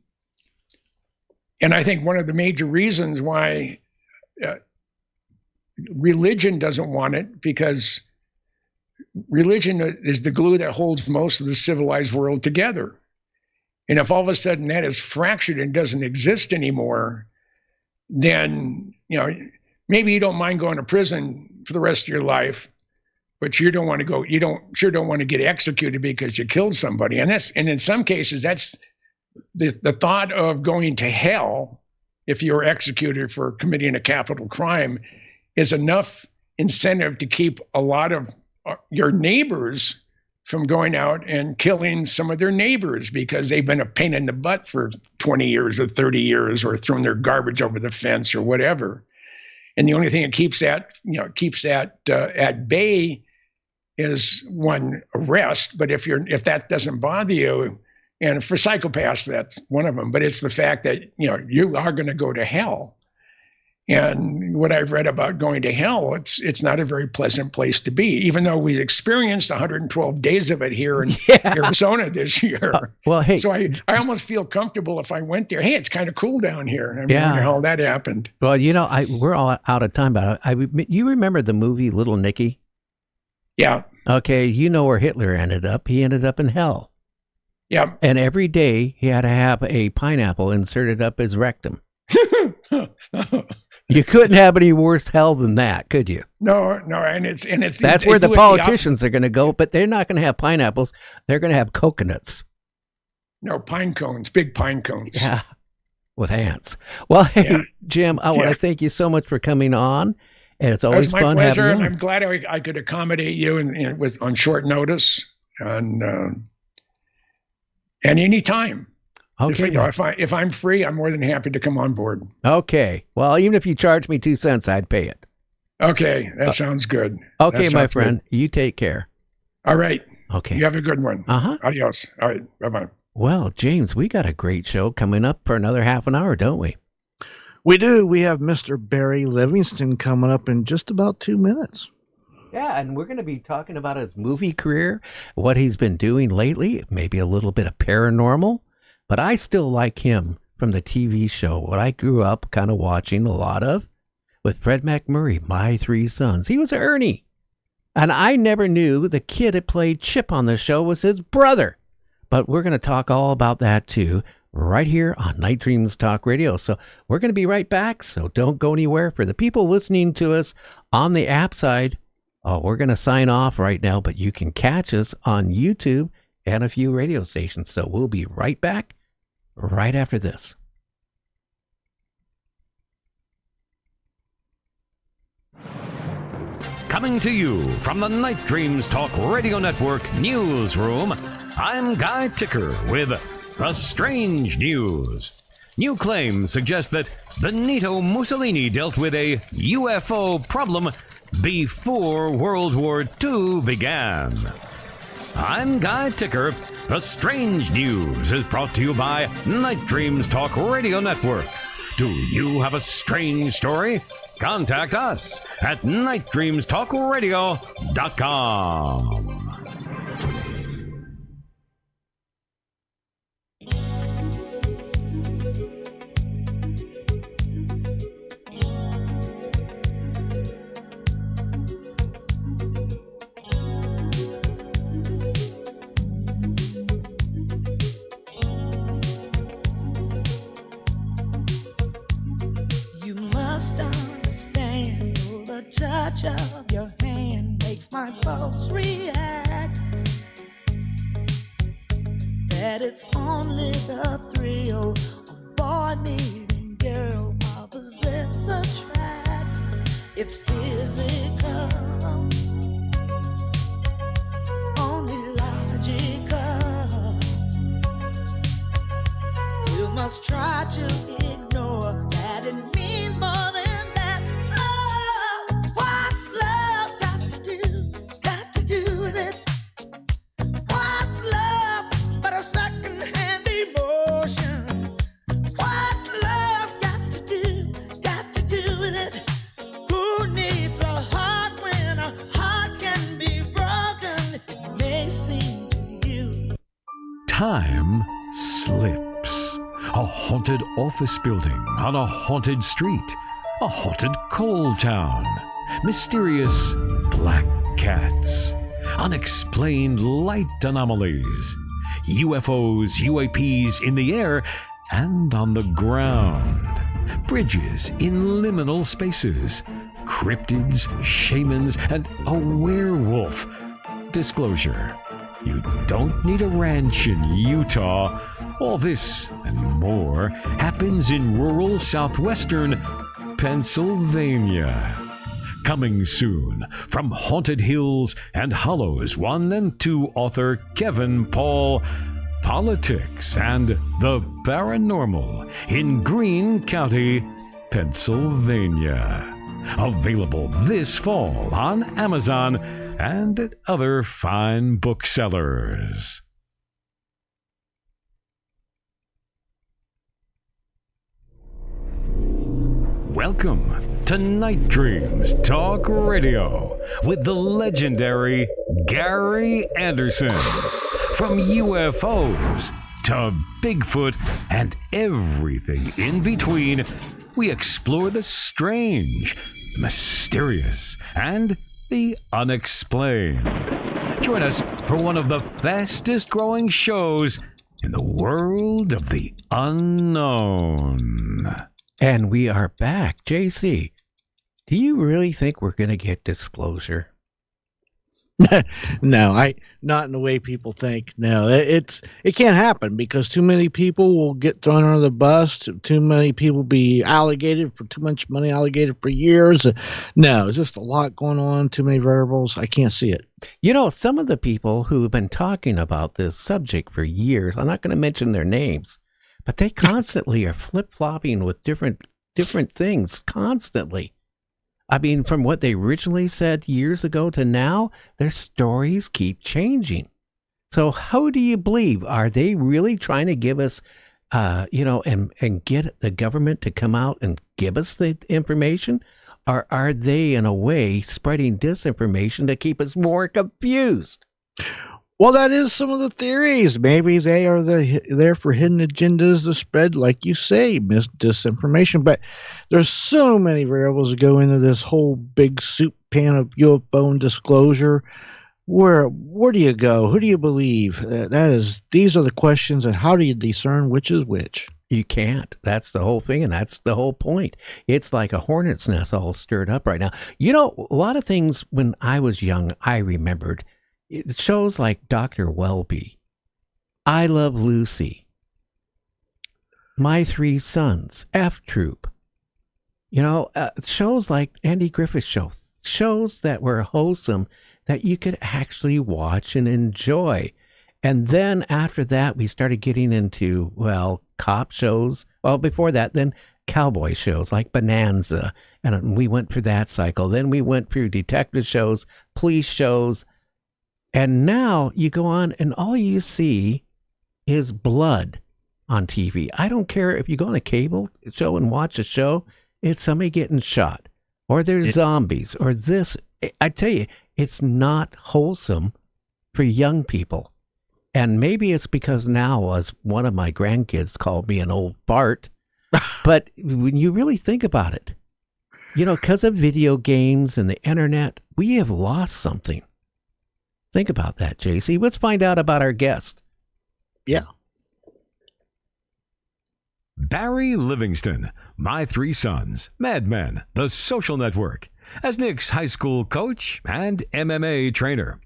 I think one of the major reasons why religion doesn't want it, because religion is the glue that holds most of the civilized world together. And if all of a sudden that is fractured and doesn't exist anymore, then, maybe you don't mind going to prison for the rest of your life, but you don't want to get executed because you killed somebody. And in some cases, that's the thought of going to hell if you're executed for committing a capital crime is enough incentive to keep a lot of your neighbors from going out and killing some of their neighbors because they've been a pain in the butt for 20 years or 30 years or thrown their garbage over the fence or whatever. And the only thing that keeps that at bay is one arrest. But if that doesn't bother you, and for psychopaths, that's one of them, but it's the fact that, you are going to go to hell. And what I've read about going to hell, it's not a very pleasant place to be, even though we experienced 112 days of it here in Arizona this year. Well, hey. So I almost feel comfortable if I went there. Hey, it's kind of cool down here. I mean, how that happened. Well, we're all out of time, but you remember the movie Little Nicky? Yeah. Okay, you know where Hitler ended up. He ended up in hell. Yeah. And every day he had to have a pineapple inserted up his rectum. You couldn't have any worse hell than that, could you? No, and it's that's where the politicians are going to go, but they're not going to have pineapples. They're going to have coconuts. No, pine cones, big pine cones. Yeah, with ants. Well, hey, Jim, I want to thank you so much for coming on, and it's always fun having you on. And I'm glad I could accommodate you on short notice, and any time. Okay. If I'm free, I'm more than happy to come on board. Okay. Well, even if you charge me 2 cents, I'd pay it. Okay, that sounds good. Okay, my friend. Good. You take care. All right. Okay. You have a good one. Uh-huh. Adios. All right. Bye-bye. Well, James, we got a great show coming up for another half an hour, don't we? We do. We have Mr. Barry Livingston coming up in just about 2 minutes. Yeah, and we're going to be talking about his movie career, what he's been doing lately, maybe a little bit of paranormal. But I still like him from the TV show, what I grew up kind of watching a lot of, with Fred MacMurray, My Three Sons. He was Ernie. And I never knew the kid that played Chip on the show was his brother. But we're going to talk all about that too, right here on Night Dreams Talk Radio. So we're going to be right back, so don't go anywhere. For the people listening to us on the app side, we're going to sign off right now, but you can catch us on YouTube and a few radio stations. So we'll be right back right after this. Coming to you from the Night Dreams Talk Radio Network newsroom, I'm Guy Ticker with the strange news. New claims suggest that Benito Mussolini dealt with a UFO problem before World War II began. I'm Guy Ticker. The strange news is brought to you by Night Dreams Talk Radio Network. Do you have a strange story? Contact us at nightdreamstalkradio.com. Touch of your hand makes my pulse react. That it's only the thrill of boy meeting girl, opposites attract. It's physical, only logical. You must try to ignore that it means more than Time slips. A haunted office building on a haunted street. A haunted coal town. Mysterious black cats. Unexplained light anomalies. UFOs, UAPs in the air and on the ground. Bridges in liminal spaces. Cryptids, shamans, and a werewolf. Disclosure. You don't need a ranch in Utah. All this and more happens in rural southwestern Pennsylvania. Coming soon from Haunted Hills and Hollows 1 and 2 author Kevin Paul, Politics and the Paranormal in Greene County, Pennsylvania. Available this fall on Amazon and at other fine booksellers. Welcome to Night Dreams Talk Radio with the legendary Gary Anderson. From UFOs to Bigfoot and everything in between, we explore the strange, the mysterious, and the unexplained. Join us for one of the fastest growing shows in the world of the unknown. And we are back. JC, do you really think we're going to get disclosure? No, not in the way people think. No, it can't happen because too many people will get thrown under the bus. Too many people be allocated for too much money, allocated for years. No, it's just a lot going on. Too many variables. I can't see it. You know, some of the people who have been talking about this subject for years, I'm not going to mention their names, but they constantly are flip-flopping with different things constantly. I mean, from what they originally said years ago to now, their stories keep changing. So how do you believe? Are they really trying to give us, and get the government to come out and give us the information? Or are they, in a way, spreading disinformation to keep us more confused? Well, that is some of the theories. Maybe they are there for hidden agendas to spread, like you say, disinformation. But there's so many variables that go into this whole big soup pan of UFO disclosure. Where do you go? Who do you believe? These are the questions, and how do you discern which is which? You can't. That's the whole thing, and that's the whole point. It's like a hornet's nest all stirred up right now. You know, a lot of things when I was young, I remembered. Shows like Dr. Welby, I Love Lucy, My Three Sons, F Troop. You know, shows like Andy Griffith's shows that were wholesome that you could actually watch and enjoy. And then after that, we started getting into, well, cop shows. Well, before that, then cowboy shows like Bonanza. And we went through that cycle. Then we went through detective shows, police shows. And now you go on and all you see is blood on TV. I don't care if you go on a cable show and watch a show, it's somebody getting shot or there's zombies or this. I tell you, it's not wholesome for young people. And maybe it's because now, as one of my grandkids called me an old Bart, but when you really think about it, you know, because of video games and the internet, we have lost something. Think about that, JC. Let's find out about our guest. Yeah. Barry Livingston, My Three Sons, Mad Men, The Social Network, as Nick's high school coach and MMA trainer.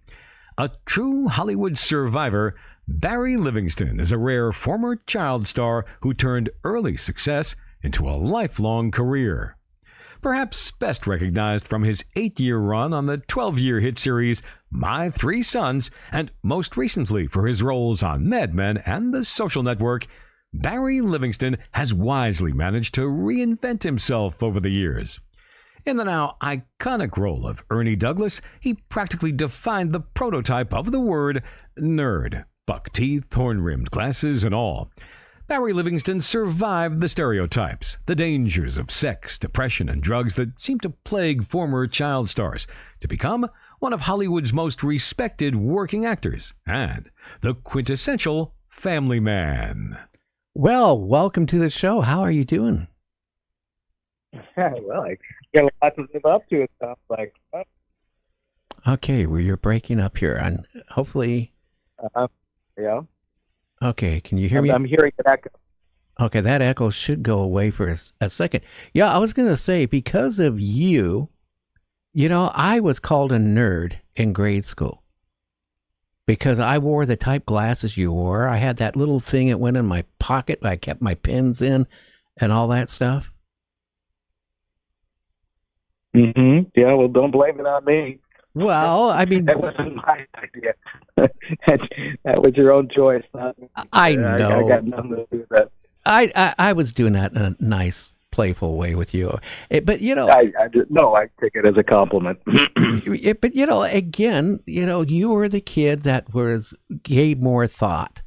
A true Hollywood survivor, Barry Livingston is a rare former child star who turned early success into a lifelong career. Perhaps best recognized from his 8-year run on the 12-year hit series My Three Sons, and most recently for his roles on Mad Men and The Social Network, Barry Livingston has wisely managed to reinvent himself over the years. In the now iconic role of Ernie Douglas, he practically defined the prototype of the word nerd, buck teeth, horn-rimmed glasses, and all. Barry Livingston survived the stereotypes, the dangers of sex, depression, and drugs that seem to plague former child stars, to become one of Hollywood's most respected working actors and the quintessential family man. Well, welcome to the show. How are you doing? Well, I got a lot to live up to, it sounds like. Okay, well, you're breaking up here, and hopefully... Yeah. Okay, can you hear me? I'm hearing an echo. Okay, that echo should go away for a second. Yeah, I was going to say, because of you, you know, I was called a nerd in grade school because I wore the type glasses you wore. I had that little thing that went in my pocket. I kept my pens in and all that stuff. Mm-hmm. Yeah, well, don't blame it on me. Well, I mean... That wasn't my idea. That was your own choice. I know. I got nothing to do with that. I was doing that in a nice, playful way with you. But, you know... I take it as a compliment. But, you know, again, you know, you were the kid that gave more thought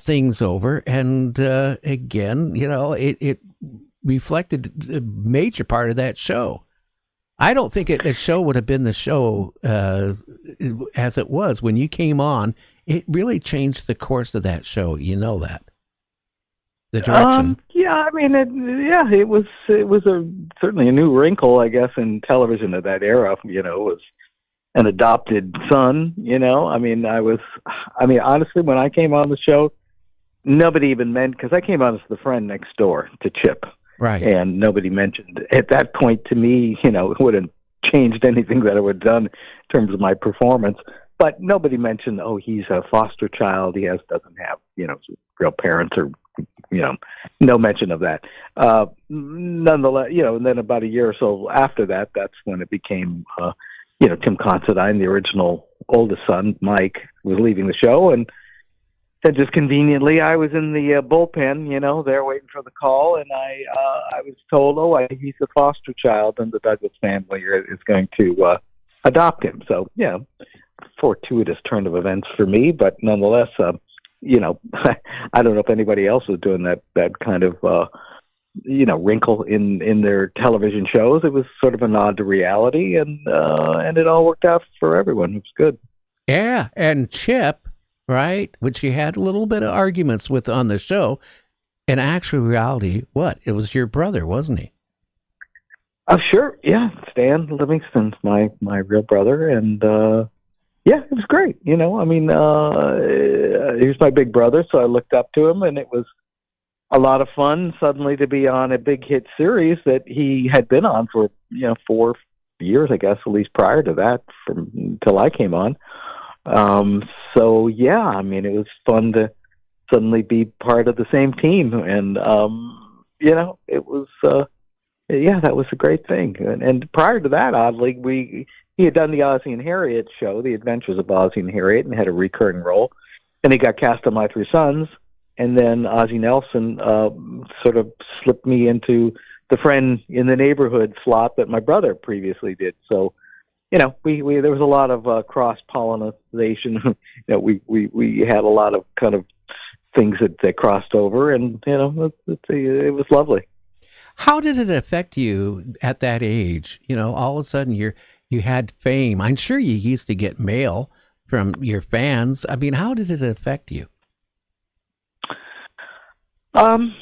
things over. And, again, you know, it reflected a major part of that show. I don't think the show would have been the show as it was. When you came on, it really changed the course of that show. You know that. The direction. Yeah, I mean, it was certainly a new wrinkle, I guess, in television at that era. You know, was an adopted son, you know. I mean, honestly, when I came on the show, nobody even meant, because I came on as the friend next door to Chip. Right. And nobody mentioned at that point to me, you know, it wouldn't changed anything that I would have done in terms of my performance. But nobody mentioned, oh, he's a foster child. He doesn't have, you know, real parents, or, you know, no mention of that. Nonetheless, you know, and then about a year or so after that, that's when it became, you know, Tim Considine, the original oldest son, Mike, was leaving the show, and And just conveniently, I was in the bullpen, there waiting for the call, and I was told, he's a foster child, and the Douglas family is going to adopt him. So, fortuitous turn of events for me, but nonetheless, I don't know if anybody else was doing that kind of, wrinkle in their television shows. It was sort of a nod to reality, and it all worked out for everyone. It was good. Yeah, and Chip, right, which you had a little bit of arguments with on the show, in actual reality, what? It was your brother, wasn't he? Sure, yeah. Stan Livingston's my real brother, and it was great. He was my big brother, so I looked up to him, and it was a lot of fun suddenly to be on a big hit series that he had been on for 4 years, I guess, at least prior to that, until I came on. It was fun to suddenly be part of the same team, and it was that was a great thing. And prior to that, oddly, he had done the Ozzie and Harriet show, The Adventures of Ozzie and Harriet, and had a recurring role. And he got cast on My Three Sons, and then Ozzie Nelson sort of slipped me into the friend in the neighborhood slot that my brother previously did. So, there was a lot of cross pollination. We had a lot of kind of things that crossed over, and it was lovely. How did it affect you at that age? All of a sudden you had fame. I'm sure you used to get mail from your fans. I mean, how did it affect you? When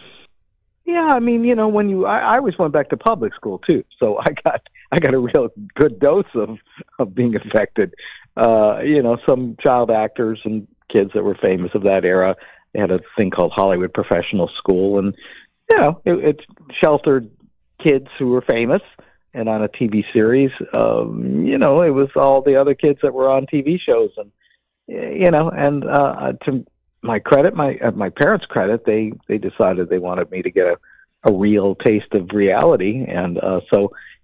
I always went back to public school too, so I got a real good dose of being affected. Some child actors and kids that were famous of that era, they had a thing called Hollywood Professional School, and it sheltered kids who were famous. And on a TV series, it was all the other kids that were on TV shows, and to my credit, my parents' credit, they decided they wanted me to get a real taste of reality, and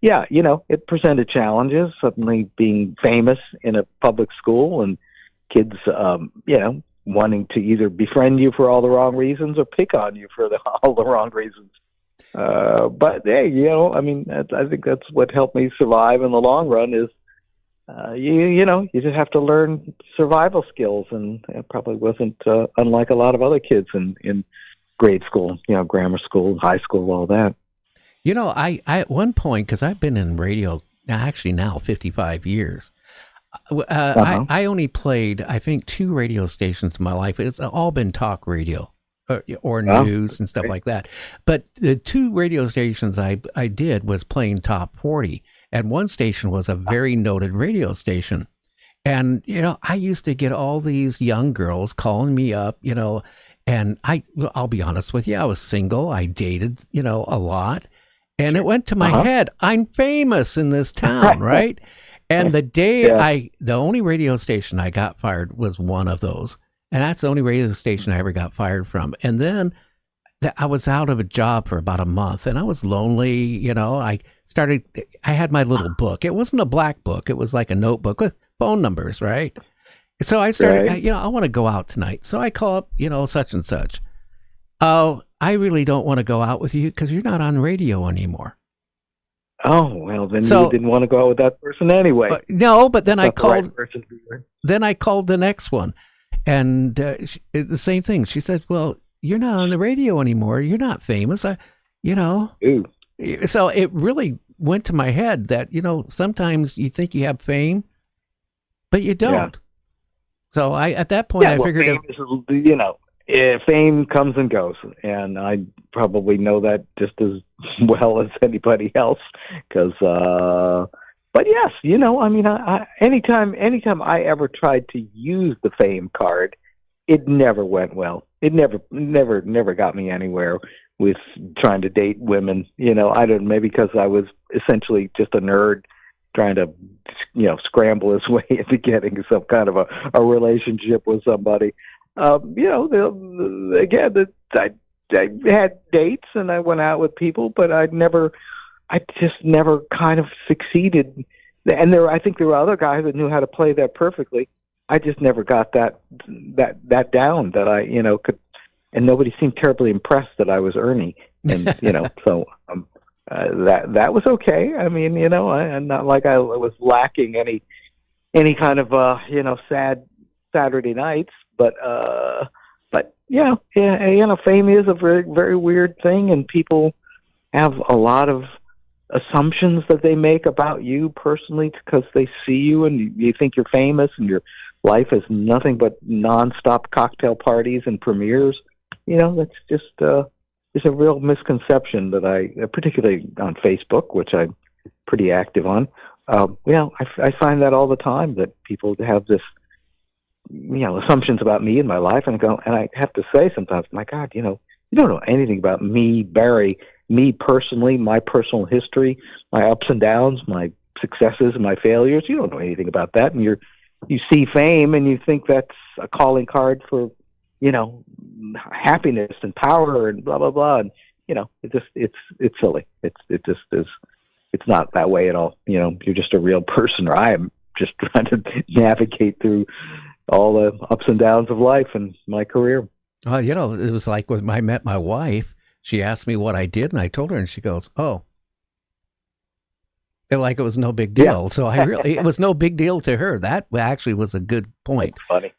it presented challenges. Suddenly being famous in a public school, and kids, wanting to either befriend you for all the wrong reasons or pick on you for all the wrong reasons. But hey, I think that's what helped me survive in the long run is, you just have to learn survival skills, and it probably wasn't unlike a lot of other kids in grade school, grammar school, high school, all that. I at one point, because I've been in radio now 55 years, I only played, I think, 2 radio stations in my life. It's all been talk radio or news and stuff like that. But the 2 radio stations I did was playing top 40. And one station was a very noted radio station. And, I used to get all these young girls calling me up, and I'll be honest with you, I was single. I dated, a lot. And it went to my head, I'm famous in this town, right? And the day the only radio station I got fired was one of those. And that's the only radio station I ever got fired from. And then I was out of a job for about a month, and I was lonely. I had my little book. It wasn't a black book. It was like a notebook with phone numbers, right? So I started, I want to go out tonight. So I call up, such and such. Oh, I really don't want to go out with you because you're not on radio anymore. Oh, well, then you didn't want to go out with that person anyway. No, but then I called. Then I called the next one, and the same thing. She said, "Well, you're not on the radio anymore. You're not famous." Ooh. So it really went to my head that sometimes you think you have fame, but you don't. Yeah. So at that point I figured, fame comes and goes, and I probably know that just as well as anybody else. Because, but yes, anytime I ever tried to use the fame card, it never went well. It never got me anywhere with trying to date women. I don't, maybe because I was essentially just a nerd trying to, scramble his way into getting some kind of a relationship with somebody. I had dates and I went out with people, but I just never kind of succeeded. And I think there were other guys that knew how to play that perfectly. I just never got that down that I, could, and nobody seemed terribly impressed that I was Ernie. And, so that was okay. I mean, and not like I was lacking any kind of, sad Saturday nights, but fame is a very, very weird thing, and people have a lot of assumptions that they make about you personally because they see you and you think you're famous and your life is nothing but nonstop cocktail parties and premieres. That's just it's a real misconception that I, particularly on Facebook, which I'm pretty active on. I find that all the time, that people have this, assumptions about me and my life, and I have to say sometimes, my God, you don't know anything about me, Barry, me personally, my personal history, my ups and downs, my successes and my failures. You don't know anything about that, and you see fame and you think that's a calling card for, happiness and power and blah blah blah, and it's silly. It just is. It's not that way at all. You're just a real person, or I am just trying to navigate through all the ups and downs of life and my career. Well, it was like when I met my wife, she asked me what I did, and I told her, and she goes, "Oh." Like it was no big deal. Yeah. So it was no big deal to her. That actually was a good point. That's funny.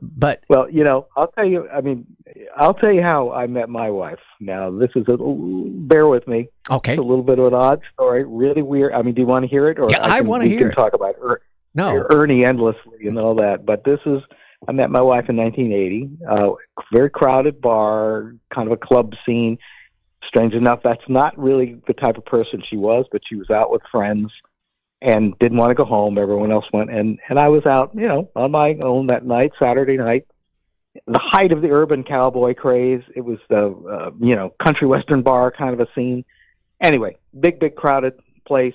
But well, I'll tell you. I mean, I'll tell you how I met my wife. Now, this is bear with me. Okay, it's a little bit of an odd story. Really weird. I mean, do you want to hear it? Or yeah, I want to hear it. We can talk about Ernie endlessly and all that. But I met my wife in 1980. Very crowded bar, kind of a club scene. Strange enough, that's not really the type of person she was, but she was out with friends and didn't want to go home. Everyone else went, and I was out, on my own that night, Saturday night, the height of the urban cowboy craze. It was the, country western bar kind of a scene. Anyway, big crowded place,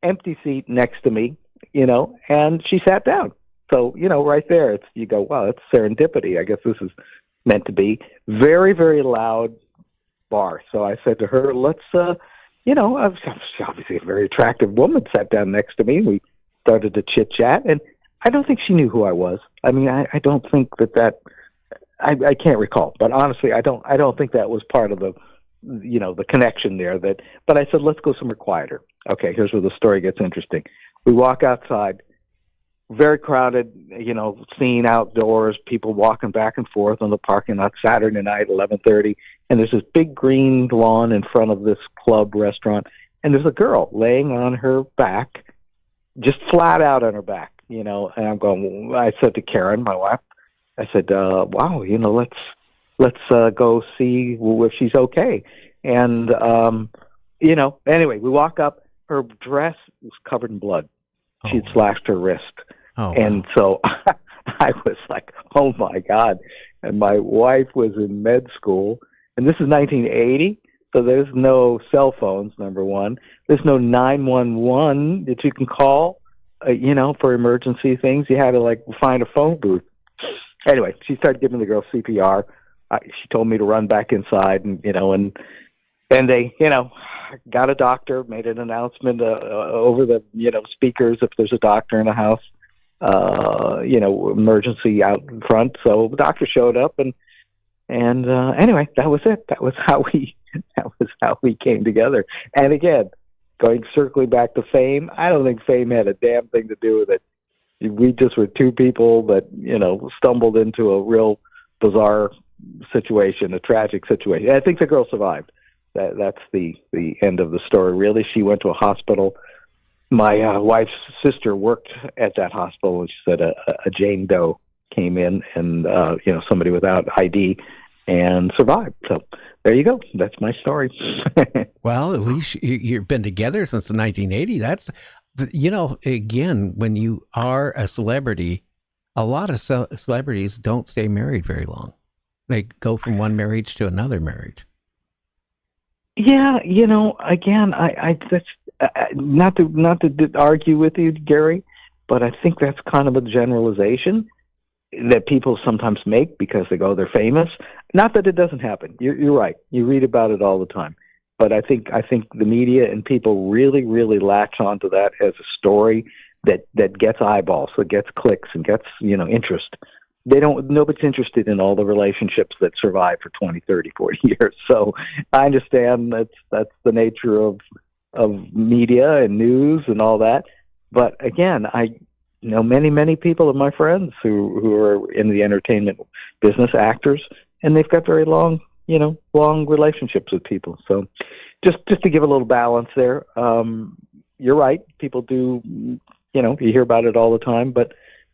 empty seat next to me, and she sat down. So, right there, you go, wow, that's serendipity. I guess this is meant to be. Very, very loud bar. So I said to her, let's, obviously a very attractive woman sat down next to me. We started to chit chat, and I don't think she knew who I was. I mean, I don't think that I can't recall, but honestly, I don't think that was part of the connection there. But I said, let's go somewhere quieter. Okay, here's where the story gets interesting. We walk outside. Very crowded, scene outdoors, people walking back and forth on the parking lot Saturday night, 11:30, and there's this big green lawn in front of this club restaurant, and there's a girl laying on her back, just flat out on her back, and I'm going, I said to Karen, my wife, I said, wow, let's go see if she's okay. And, anyway, we walk up, her dress was covered in blood. She'd slashed her wrist. Oh, and wow. So I was like, oh, my God. And my wife was in med school. And this is 1980, so there's no cell phones, number one. There's no 911 that you can call, for emergency things. You had to, find a phone booth. Anyway, she started giving the girl CPR. She told me to run back inside, and they, got a doctor, made an announcement over the, speakers if there's a doctor in the house, emergency out in front. So the doctor showed up, and anyway, that was it. That was how we came together. And again, circling back to fame, I don't think fame had a damn thing to do with it. We just were two people that, stumbled into a real bizarre situation, a tragic situation. I think the girl survived. That's the end of the story, really. She went to a hospital. My wife's sister worked at that hospital, and she said a Jane Doe came in, and somebody without ID, and survived. So there you go. That's my story. Well, at least you've been together since the 1980s. That's, again, when you are a celebrity, a lot of celebrities don't stay married very long. They go from one marriage to another marriage. Yeah, again, I that's not to argue with you, Gary, but I think that's kind of a generalization that people sometimes make because they go, they're famous. Not that it doesn't happen. You're right. You read about it all the time. But I think the media and people really, really latch onto that as a story, that gets eyeballs, that gets clicks, and gets interest. Nobody's interested in all the relationships that survive for 20, 30, 40 years. So I understand that's the nature of media and news and all that. But again, I know many people of my friends who are in the entertainment business, actors, and they've got very long relationships with people. So just to give a little balance there, you're right. People do, you hear about it all the time, but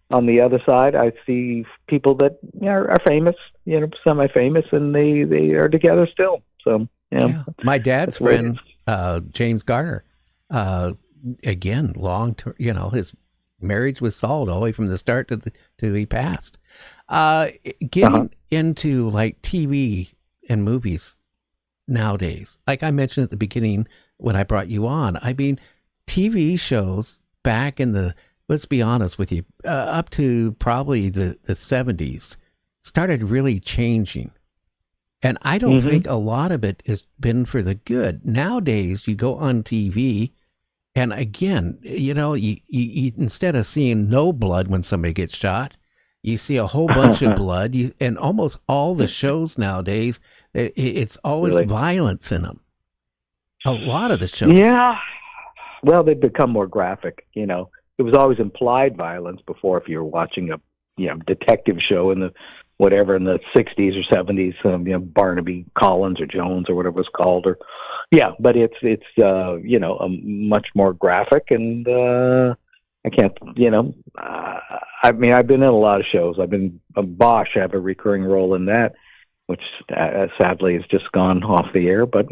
on the other side, I see people that are famous, semi-famous, and they are together still. So, my dad's friend, James Garner, again, long term, his marriage was solid all the way from the start to he passed. Getting into like TV and movies nowadays, like I mentioned at the beginning when I brought you on, I mean, TV shows back in the, let's be honest with you, up to probably the 70s started really changing. And I don't think a lot of it has been for the good. Nowadays, you go on TV, and again, you instead of seeing no blood when somebody gets shot, you see a whole bunch of blood. And almost all the shows nowadays, it's always violence in them. A lot of the shows. Yeah. Well, they've become more graphic. It was always implied violence before. If you were watching a detective show in the 60s or 70s, Barnaby Collins or Jones or whatever it was called, but it's a much more graphic, and I can't, I mean, I've been in a lot of shows. I've been Bosch. I have a recurring role in that, which sadly has just gone off the air. But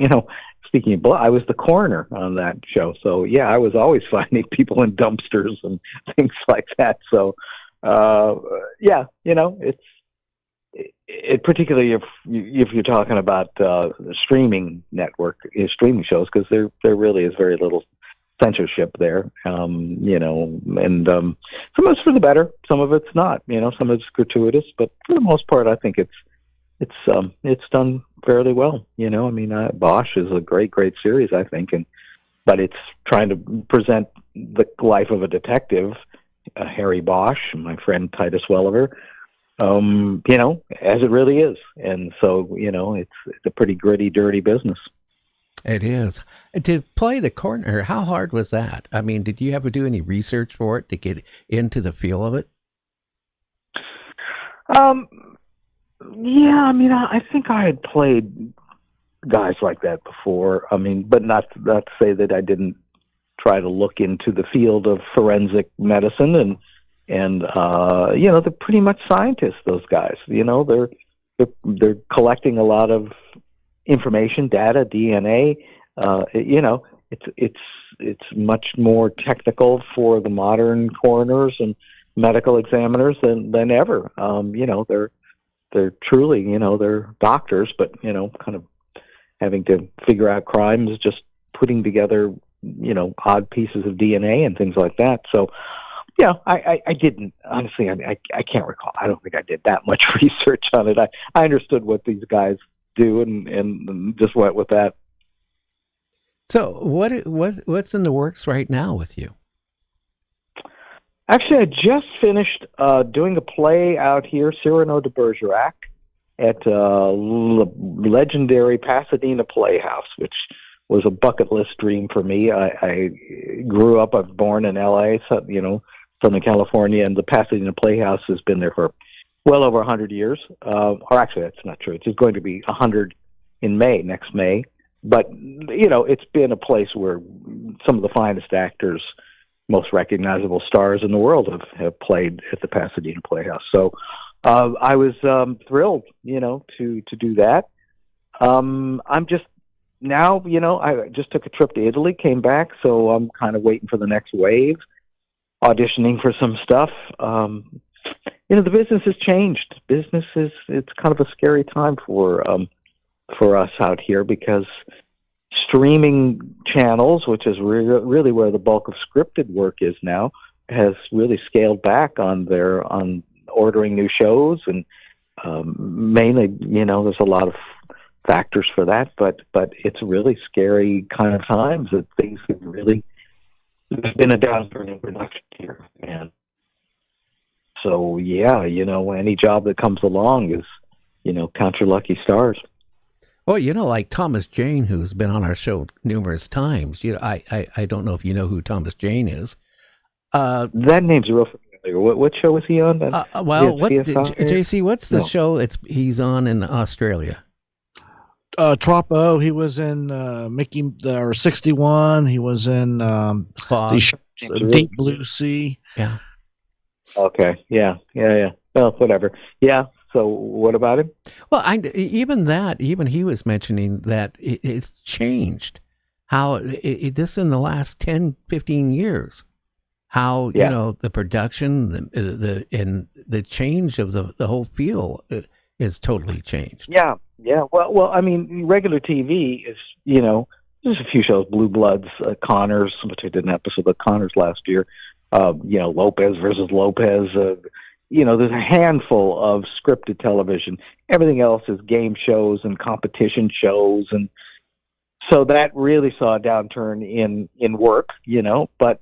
speaking of blood, I was the coroner on that show, so I was always finding people in dumpsters and things like that. So it particularly if you're talking about streaming shows, because there really is very little censorship there, and some of it's for the better, some of it's not, some of it's gratuitous, but for the most part, I think it's done fairly well. I mean, Bosch is a great series, I think, but it's trying to present the life of a detective, Harry Bosch, my friend Titus Welliver, as it really is. And so, it's a pretty gritty, dirty business. It is. To play the coroner, how hard was that? I mean, did you ever do any research for it to get into the feel of it? Yeah, I mean, I think I had played guys like that before. I mean, but not to say that I didn't try to look into the field of forensic medicine, and they're pretty much scientists, those guys. They're collecting a lot of information, data, DNA. It's much more technical for the modern coroners and medical examiners than ever. They're truly, they're doctors, but kind of having to figure out crimes, just putting together, odd pieces of DNA and things like that. So, I didn't, honestly, I can't recall. I don't think I did that much research on it. I understood what these guys do and just went with that. So what's in the works right now with you? Actually, I just finished doing a play out here, Cyrano de Bergerac, at legendary Pasadena Playhouse, which was a bucket list dream for me. I grew up, I was born in L.A., so, Southern California, and the Pasadena Playhouse has been there for well over 100 years. Or actually, that's not true. It's going to be 100 in next May. But, it's been a place where some of the finest actors, most recognizable stars in the world have played at the Pasadena Playhouse. So I was thrilled, to do that. I'm just now, I just took a trip to Italy, came back, so I'm kind of waiting for the next wave, auditioning for some stuff. The business has changed. It's kind of a scary time for us out here, because streaming channels, which is really where the bulk of scripted work is now, has really scaled back on ordering new shows, and mainly, there's a lot of factors for that, but it's really scary kind of times that things can really there's been a downturn in production here, and so yeah, any job that comes along is, count your lucky stars. Well, like Thomas Jane, who's been on our show numerous times. I don't know if you know who Thomas Jane is. That name's real familiar. What show was he on? Well, JC? What's the show he's on in Australia? Troppo. He was in Mickey or 61. He was in Deep Blue Sea. Yeah. Okay. Yeah. Well, whatever. Yeah. So what about him? Well, even he was mentioning that it's changed. How this in the last 10, 15 years, how, the production, the change of the whole feel is totally changed. Yeah. Well, I mean, regular TV is, there's a few shows, Blue Bloods, Connors, which I did an episode of Connors last year, Lopez versus Lopez, there's a handful of scripted television. Everything else is game shows and competition shows. And so that really saw a downturn in work, but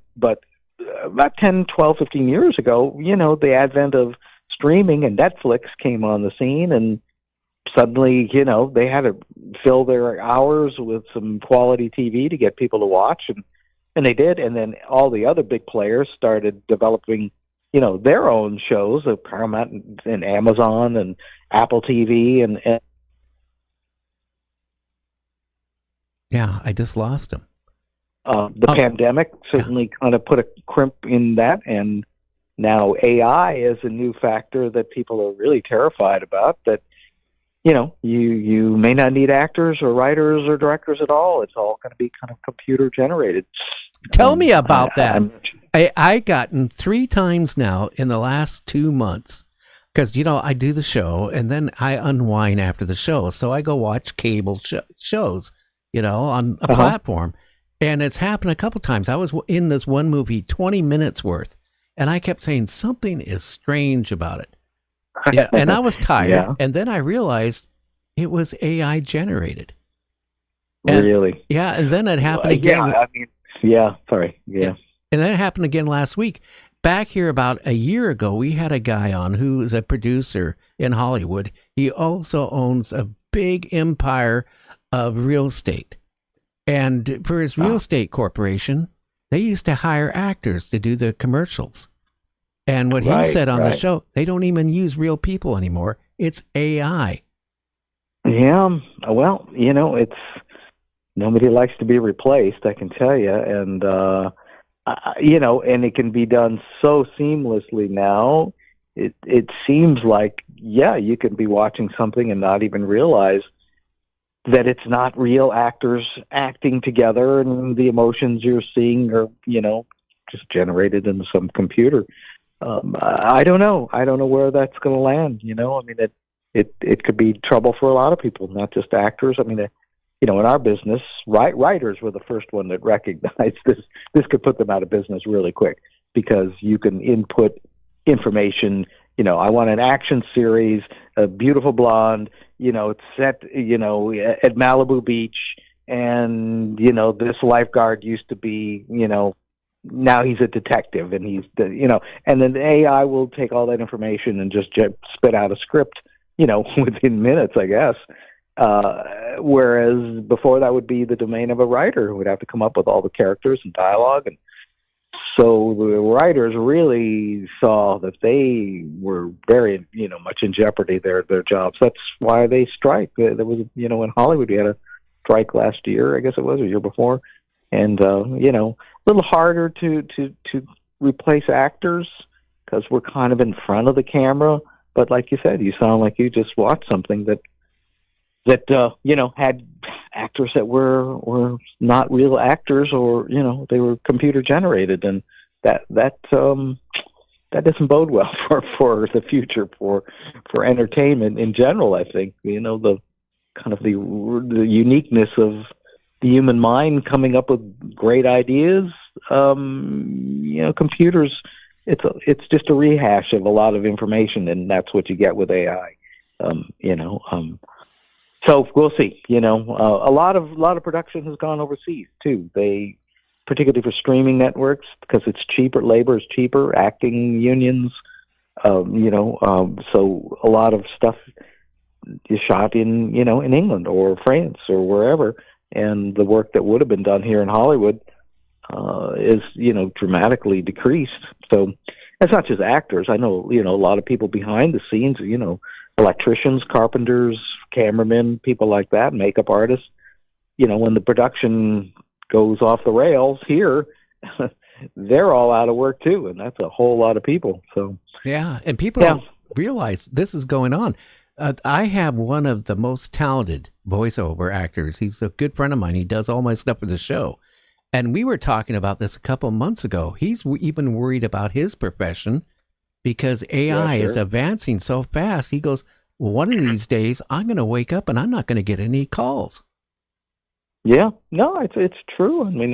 about 10, 12, 15 years ago, the advent of streaming and Netflix came on the scene, and suddenly, they had to fill their hours with some quality TV to get people to watch, and they did. And then all the other big players started developing, their own shows, Paramount and Amazon and Apple TV, and yeah, I just lost him. The pandemic certainly kind of put a crimp in that, and now AI is a new factor that people are really terrified about, that you may not need actors or writers or directors at all. It's all going to be kind of computer generated. Tell me about that. I gotten 3 times now in the last 2 months, because, I do the show and then I unwind after the show. So I go watch cable shows, on a platform. And it's happened a couple times. I was in this one movie, 20 minutes worth, and I kept saying something is strange about it. Yeah, and I was tired, Yeah. And then I realized it was AI generated. And, really? Yeah, and then it happened again. Sorry. Yeah. And then it happened again last week. Back here about a year ago, we had a guy on who is a producer in Hollywood. He also owns a big empire of real estate. And for his real estate corporation, they used to hire actors to do the commercials. And what he said on the show, they don't even use real people anymore. It's AI. Yeah. Well, it's nobody likes to be replaced, I can tell you. And, and it can be done so seamlessly now. It seems like, you can be watching something and not even realize that it's not real actors acting together, and the emotions you're seeing are, just generated in some computer. I don't know. I don't know where that's going to land. I mean, it could be trouble for a lot of people, not just actors. I mean, in our business, writers were the first one that recognized this. This could put them out of business really quick, because you can input information. I want an action series, a beautiful blonde, it's set, at Malibu Beach, and, this lifeguard used to be, now he's a detective, and he's, and then the AI will take all that information and just spit out a script, within minutes, I guess. Whereas before, that would be the domain of a writer who would have to come up with all the characters and dialogue. And so the writers really saw that they were very, much in jeopardy, their jobs. That's why they strike. There was, in Hollywood, we had a strike last year, I guess it was, or year before. And, a little harder to replace actors, because we're kind of in front of the camera. But like you said, you sound like you just watched something that had actors that were not real actors, or they were computer generated, and that doesn't bode well for the future for entertainment in general. I think the kind of the uniqueness of the human mind coming up with great ideas. Computers, it's just a rehash of a lot of information, and that's what you get with AI. So we'll see. A lot of production has gone overseas too. They particularly for streaming networks, because it's cheaper. Labor is cheaper. Acting unions, so a lot of stuff is shot in England or France or wherever, and the work that would have been done here in Hollywood is dramatically decreased. So it's not just actors. I know a lot of people behind the scenes. Electricians, carpenters, cameramen, people like that, makeup artists. When the production goes off the rails here, they're all out of work too, and that's a whole lot of people. So yeah, and people don't realize this is going on. I have one of the most talented voiceover actors. He's a good friend of mine. He does all my stuff for the show. And we were talking about this a couple months ago. He's even worried about his profession because AI is advancing so fast. He goes, well, one of these days I'm going to wake up and I'm not going to get any calls. Yeah, no, it's true. I mean,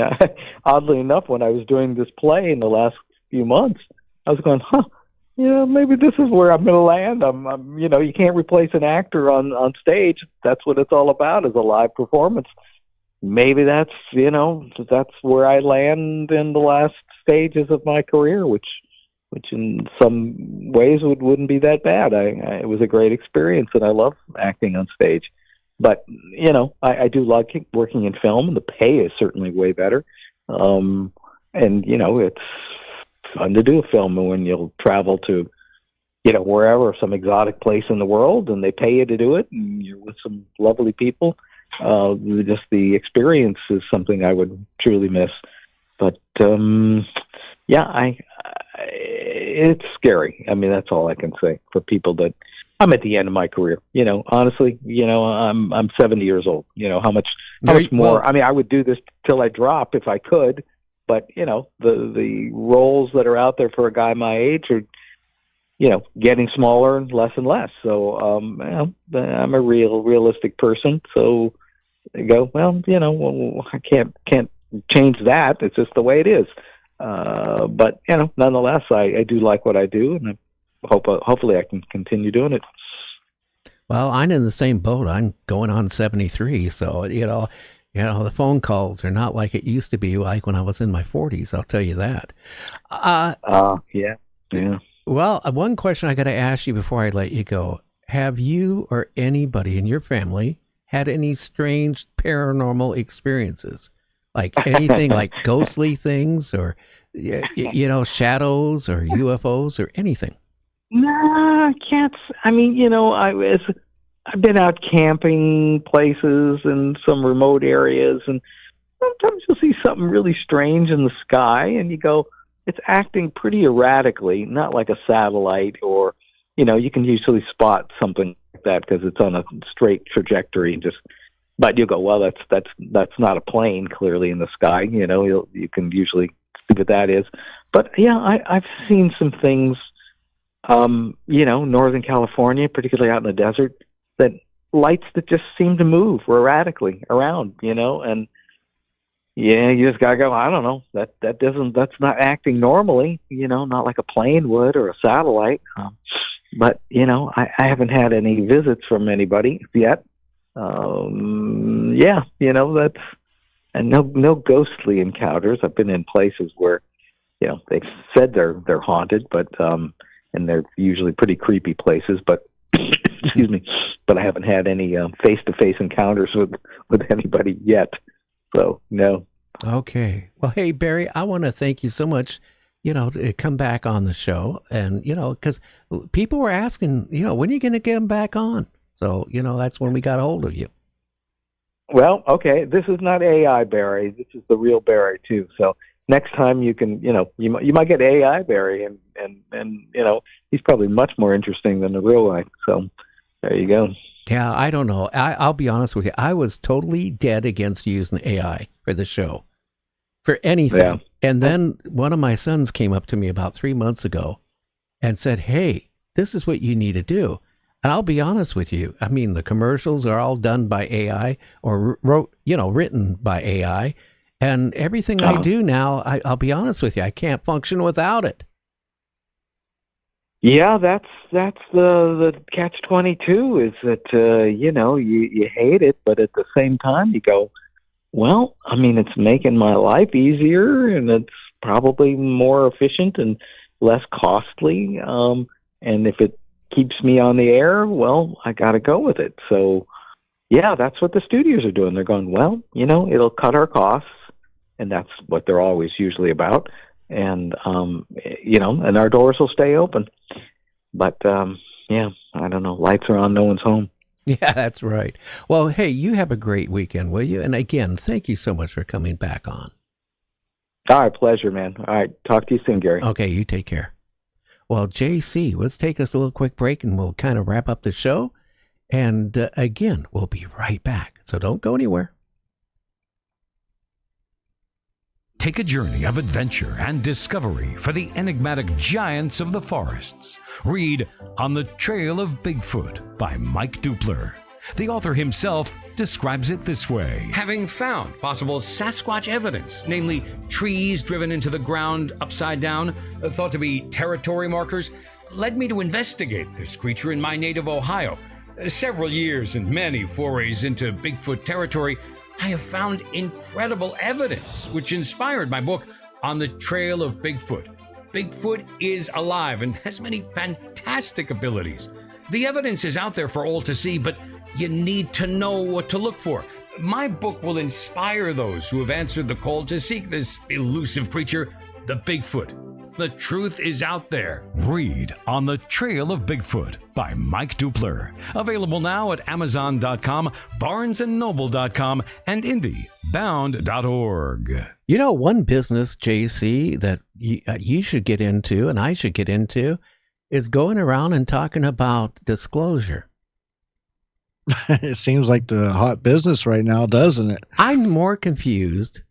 oddly enough, when I was doing this play in the last few months, I was going, maybe this is where I'm going to land. I'm you can't replace an actor on stage. That's what it's all about, is a live performance. Maybe that's where I land in the last stages of my career, which in some ways wouldn't be that bad. It was a great experience, and I love acting on stage. But I do like working in film, and the pay is certainly way better. And it's fun to do a film when you'll travel to wherever, some exotic place in the world, and they pay you to do it, and you're with some lovely people. Just the experience is something I would truly miss. But it's scary. I mean, that's all I can say for people that I'm at the end of my career. Honestly, I'm 70 years old. How much more? I mean, I would do this till I drop if I could, but the roles that are out there for a guy my age are getting smaller and less. So I'm a realistic person. So I go, I can't change that. It's just the way it is. But nonetheless, I do like what I do, and hopefully I can continue doing it. Well, I'm in the same boat. I'm going on 73, so the phone calls are not like it used to be, like when I was in my 40s. I'll tell you that. Yeah. Well, one question I got to ask you before I let you go: have you or anybody in your family had any strange paranormal experiences, like anything like ghostly things, or shadows or UFOs or anything? Nah, I can't. I mean, I've been out camping places in some remote areas, and sometimes you'll see something really strange in the sky, and you go, it's acting pretty erratically, not like a satellite, or you can usually spot something like that because it's on a straight trajectory. But you go, well, that's not a plane clearly in the sky. You can usually see what that is. But yeah, I've seen some things. Northern California, particularly out in the desert, that lights that just seem to move erratically around, and you just gotta go, I don't know, that's not acting normally, not like a plane would or a satellite. But I haven't had any visits from anybody yet. That's, and no ghostly encounters. I've been in places where they've said they're haunted, but and they're usually pretty creepy places, but excuse me, but I haven't had any face-to-face encounters with anybody yet. So, no. Okay. Well, hey, Barry, I want to thank you so much, to come back on the show. And, because people were asking, when are you going to get them back on? So, that's when we got a hold of you. Well, okay. This is not AI Barry. This is the real Barry, too. So next time you can, you might get AI Barry, and he's probably much more interesting than the real guy. So there you go. Yeah, I don't know. I'll be honest with you. I was totally dead against using AI for the show, for anything. Yeah. And then one of my sons came up to me about 3 months ago and said, hey, this is what you need to do. And I'll be honest with you. I mean, the commercials are all done by AI or written by AI. And everything I do now, I'll be honest with you, I can't function without it. Yeah, that's the catch-22 is that, you hate it, but at the same time you go, Well, I mean, it's making my life easier, and it's probably more efficient and less costly. And if it keeps me on the air, well, I got to go with it. So, yeah, that's what the studios are doing. They're going, well, it'll cut our costs, and that's what they're always usually about. And, and our doors will stay open. But, yeah, I don't know. Lights are on, no one's home. Yeah, that's right. Well, hey, you have a great weekend, will you? And again, thank you so much for coming back on. All right, pleasure, man. All right, talk to you soon, Gary. Okay, you take care. Well, JC, let's take us a little quick break and we'll kind of wrap up the show. And again, we'll be right back. So don't go anywhere. Take a journey of adventure and discovery for the enigmatic giants of the forests. Read On the Trail of Bigfoot by Mike Dupler. The author himself describes it this way. Having found possible Sasquatch evidence, namely trees driven into the ground upside down, thought to be territory markers, led me to investigate this creature in my native Ohio. Several years and many forays into Bigfoot territory, I have found incredible evidence, which inspired my book, On the Trail of Bigfoot. Bigfoot is alive and has many fantastic abilities. The evidence is out there for all to see, but you need to know what to look for. My book will inspire those who have answered the call to seek this elusive creature, the Bigfoot. The truth is out there. Read On the Trail of Bigfoot by Mike Dupler. Available now at Amazon.com, BarnesandNoble.com, and IndieBound.org. You know, one business, JC, that you should get into and I should get into is going around and talking about disclosure. It seems like the hot business right now, doesn't it? I'm more confused.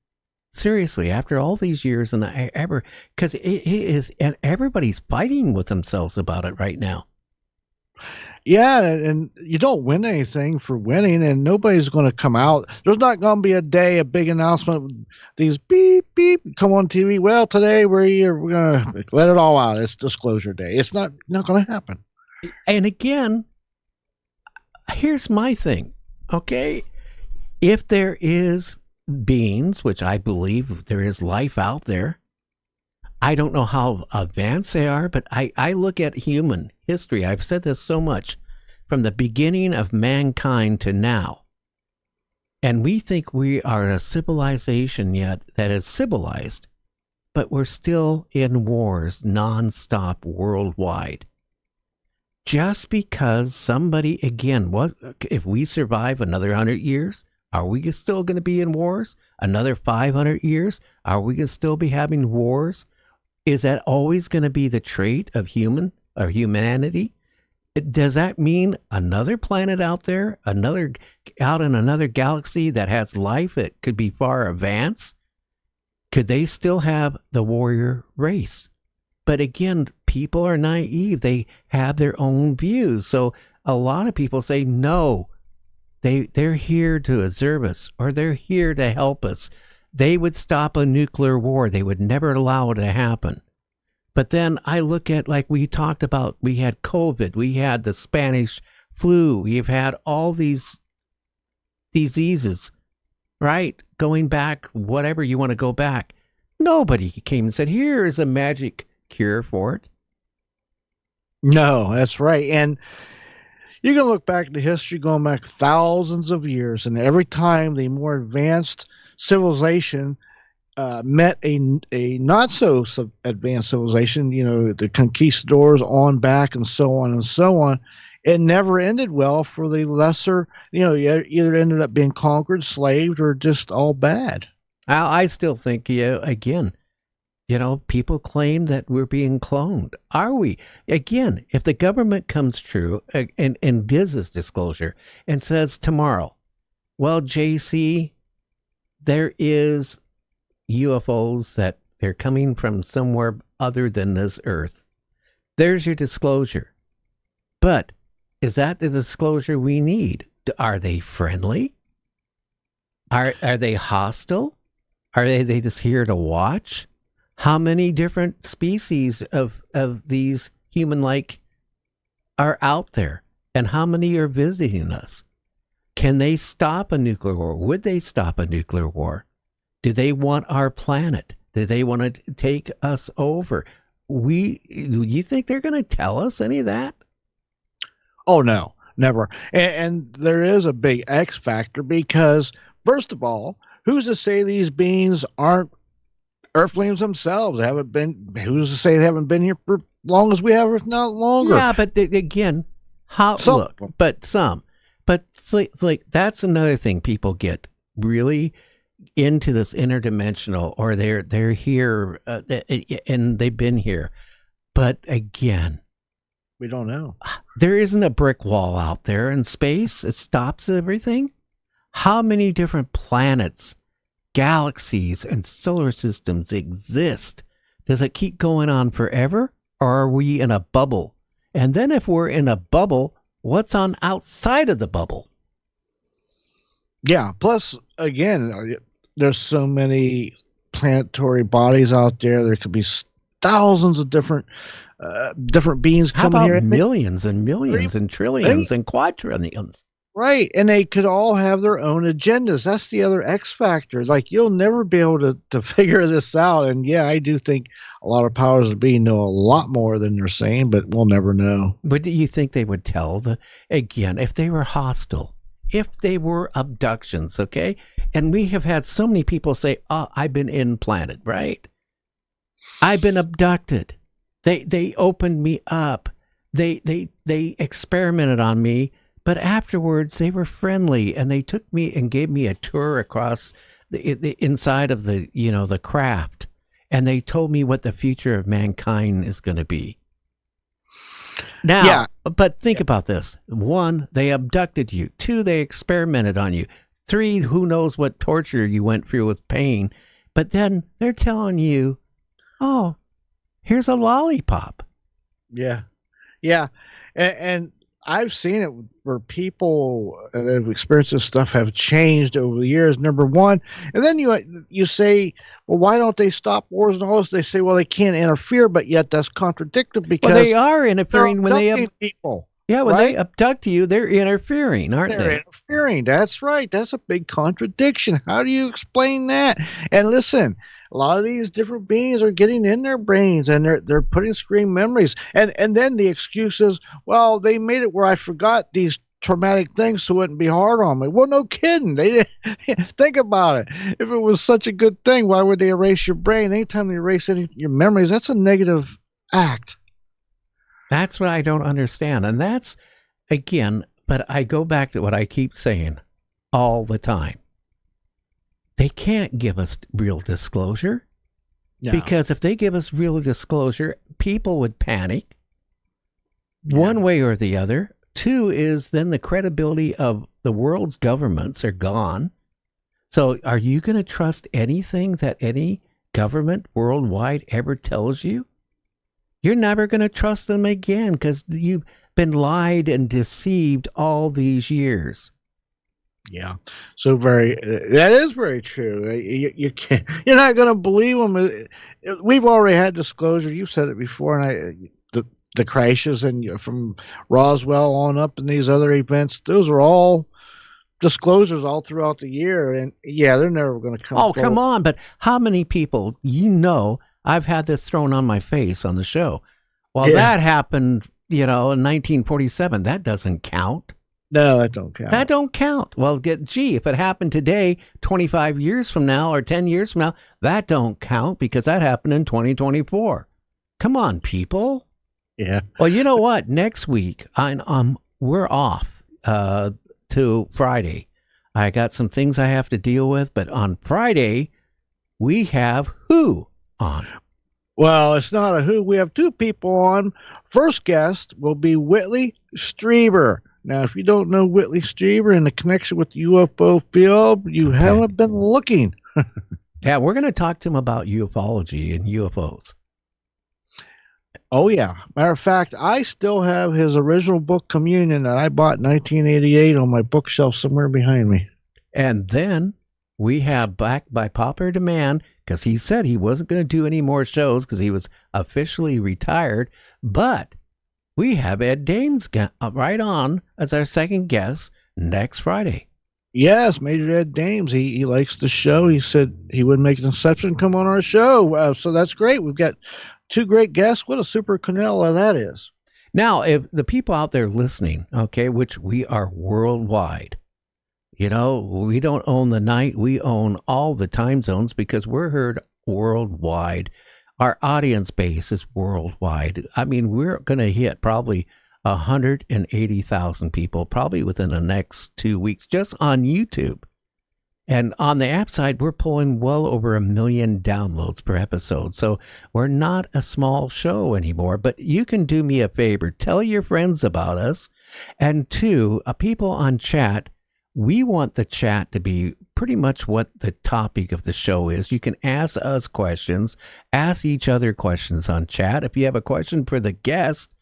Seriously, after all these years, than I ever, because it is, and everybody's fighting with themselves about it right now. Yeah, and you don't win anything for winning, and nobody's going to come out. There's not going to be a big announcement. These beep beep come on TV. Well, today we're going to let it all out. It's disclosure day. It's not going to happen. And again, here's my thing. Okay, if there is beings, which I believe there is life out there. I don't know how advanced they are, but I look at human history. I've said this so much from the beginning of mankind to now. And we think we are a civilization yet that is civilized, but we're still in wars nonstop worldwide. Just because somebody, again, what if we survive another 100 years? Are we still going to be in wars? Another 500 years? Are we going to still be having wars? Is that always going to be the trait of humanity? Does that mean another planet out there, out in another galaxy that has life that could be far advanced? Could they still have the warrior race? But again, people are naive. They have their own views. So a lot of people say no. They're here to observe us, or they're here to help us. They would stop a nuclear war. They would never allow it to happen. But then I look at, like we talked about, we had COVID, we had the Spanish flu, we've had all these diseases, right? Going back, whatever you want to go back. Nobody came and said, here is a magic cure for it. No, that's right. And you can look back to history going back thousands of years, and every time the more advanced civilization met a not so advanced civilization, the conquistadors on back and so on, it never ended well for the lesser, you either ended up being conquered, slaved, or just all bad. I still think, again, people claim that we're being cloned. Are we? Again, if the government comes true and does this disclosure and says tomorrow, well, JC, there is UFOs that they're coming from somewhere other than this Earth. There's your disclosure. But is that the disclosure we need? Are they friendly? Are they hostile? Are they just here to watch? How many different species of these human-like are out there? And how many are visiting us? Can they stop a nuclear war? Would they stop a nuclear war? Do they want our planet? Do they want to take us over? You think they're going to tell us any of that? Oh, no, never. And there is a big X factor because, first of all, who's to say these beings aren't Earthlings themselves? Who's to say they haven't been here for long as we have, if not longer? Yeah, but again, But like that's another thing people get really into this interdimensional, or they're here and they've been here. But again, we don't know. There isn't a brick wall out there in space. It stops everything. How many different planets, galaxies, and solar systems exist? Does it keep going on forever? Or are we in a bubble? And then if we're in a bubble, what's on outside of the bubble? Yeah. Plus, again, there's so many planetary bodies out there. There could be thousands of different beings coming here. Millions and millions and trillions and quadrillions. Right. And they could all have their own agendas. That's the other X factor. Like, you'll never be able to figure this out. And yeah, I do think a lot of powers of being know a lot more than they're saying, but we'll never know. But do you think they would tell again, if they were hostile, if they were abductions, okay? And we have had so many people say, oh, I've been implanted, right? I've been abducted. They opened me up. They experimented on me. But afterwards, they were friendly, and they took me and gave me a tour across the inside of the craft, and they told me what the future of mankind is going to be. Now, yeah. But think about this. 1, they abducted you. 2, they experimented on you. 3, who knows what torture you went through with pain. But then they're telling you, oh, here's a lollipop. Yeah. Yeah. And I've seen it where people that have experienced this stuff have changed over the years, number one. And then you say, well, why don't they stop wars and all this? They say, well, they can't interfere, but yet that's contradictory because they are interfering when they people. Yeah, when they abduct you, they're interfering, aren't they? They're interfering. That's right. That's a big contradiction. How do you explain that? And listen, a lot of these different beings are getting in their brains and they're putting screen memories. And then the excuse is, well, they made it where I forgot these traumatic things so it wouldn't be hard on me. Well, no kidding. They didn't think about it. If it was such a good thing, why would they erase your brain? Anytime they erase your memories, that's a negative act. That's what I don't understand. And that's, again, but I go back to what I keep saying all the time. They can't give us real disclosure. No. Because if they give us real disclosure, people would panic one way or the other. 2 is then the credibility of the world's governments are gone. So are you going to trust anything that any government worldwide ever tells you? You're never going to trust them again because you've been lied and deceived all these years. Yeah, so that is very true. You can't. You're not going to believe them. We've already had disclosure. You've said it before, and the crashes and from Roswell on up and these other events. Those are all disclosures all throughout the year, and yeah, they're never going to come. Oh, come on! But how many people I've had this thrown on my face on the show? Well, that happened, in 1947. That doesn't count. No, that don't count. That don't count. Well, if it happened today, 25 years from now or 10 years from now, that don't count because that happened in 2024. Come on, people. Yeah. Well, you know what? Next week, we're off to Friday. I got some things I have to deal with, but on Friday, we have who on? Well, it's not a who. We have 2 people on. First guest will be Whitley Strieber. Now, if you don't know Whitley Strieber and the connection with the UFO field, you haven't been looking. Yeah, we're going to talk to him about ufology and UFOs. Oh, yeah. Matter of fact, I still have his original book, Communion, that I bought in 1988 on my bookshelf somewhere behind me. And then we have back by popular demand, because he said he wasn't going to do any more shows because he was officially retired, but we have Ed Dames right on as our second guest next Friday. Yes, Major Ed Dames. He likes the show. He said he would make an exception, come on our show. So that's great. We've got two great guests. What a super canela that is. Now, if the people out there listening, okay, which we are worldwide, we don't own the night. We own all the time zones because we're heard worldwide. Our audience base is worldwide. I mean, we're going to hit probably 180,000 people probably within the next 2 weeks just on YouTube. And on the app side, we're pulling well over 1 million downloads per episode. So we're not a small show anymore, but you can do me a favor. Tell your friends about us. And two, people on chat, we want the chat to be pretty much what the topic of the show is. You can ask us questions, ask each other questions on chat. If you have a question for the guest,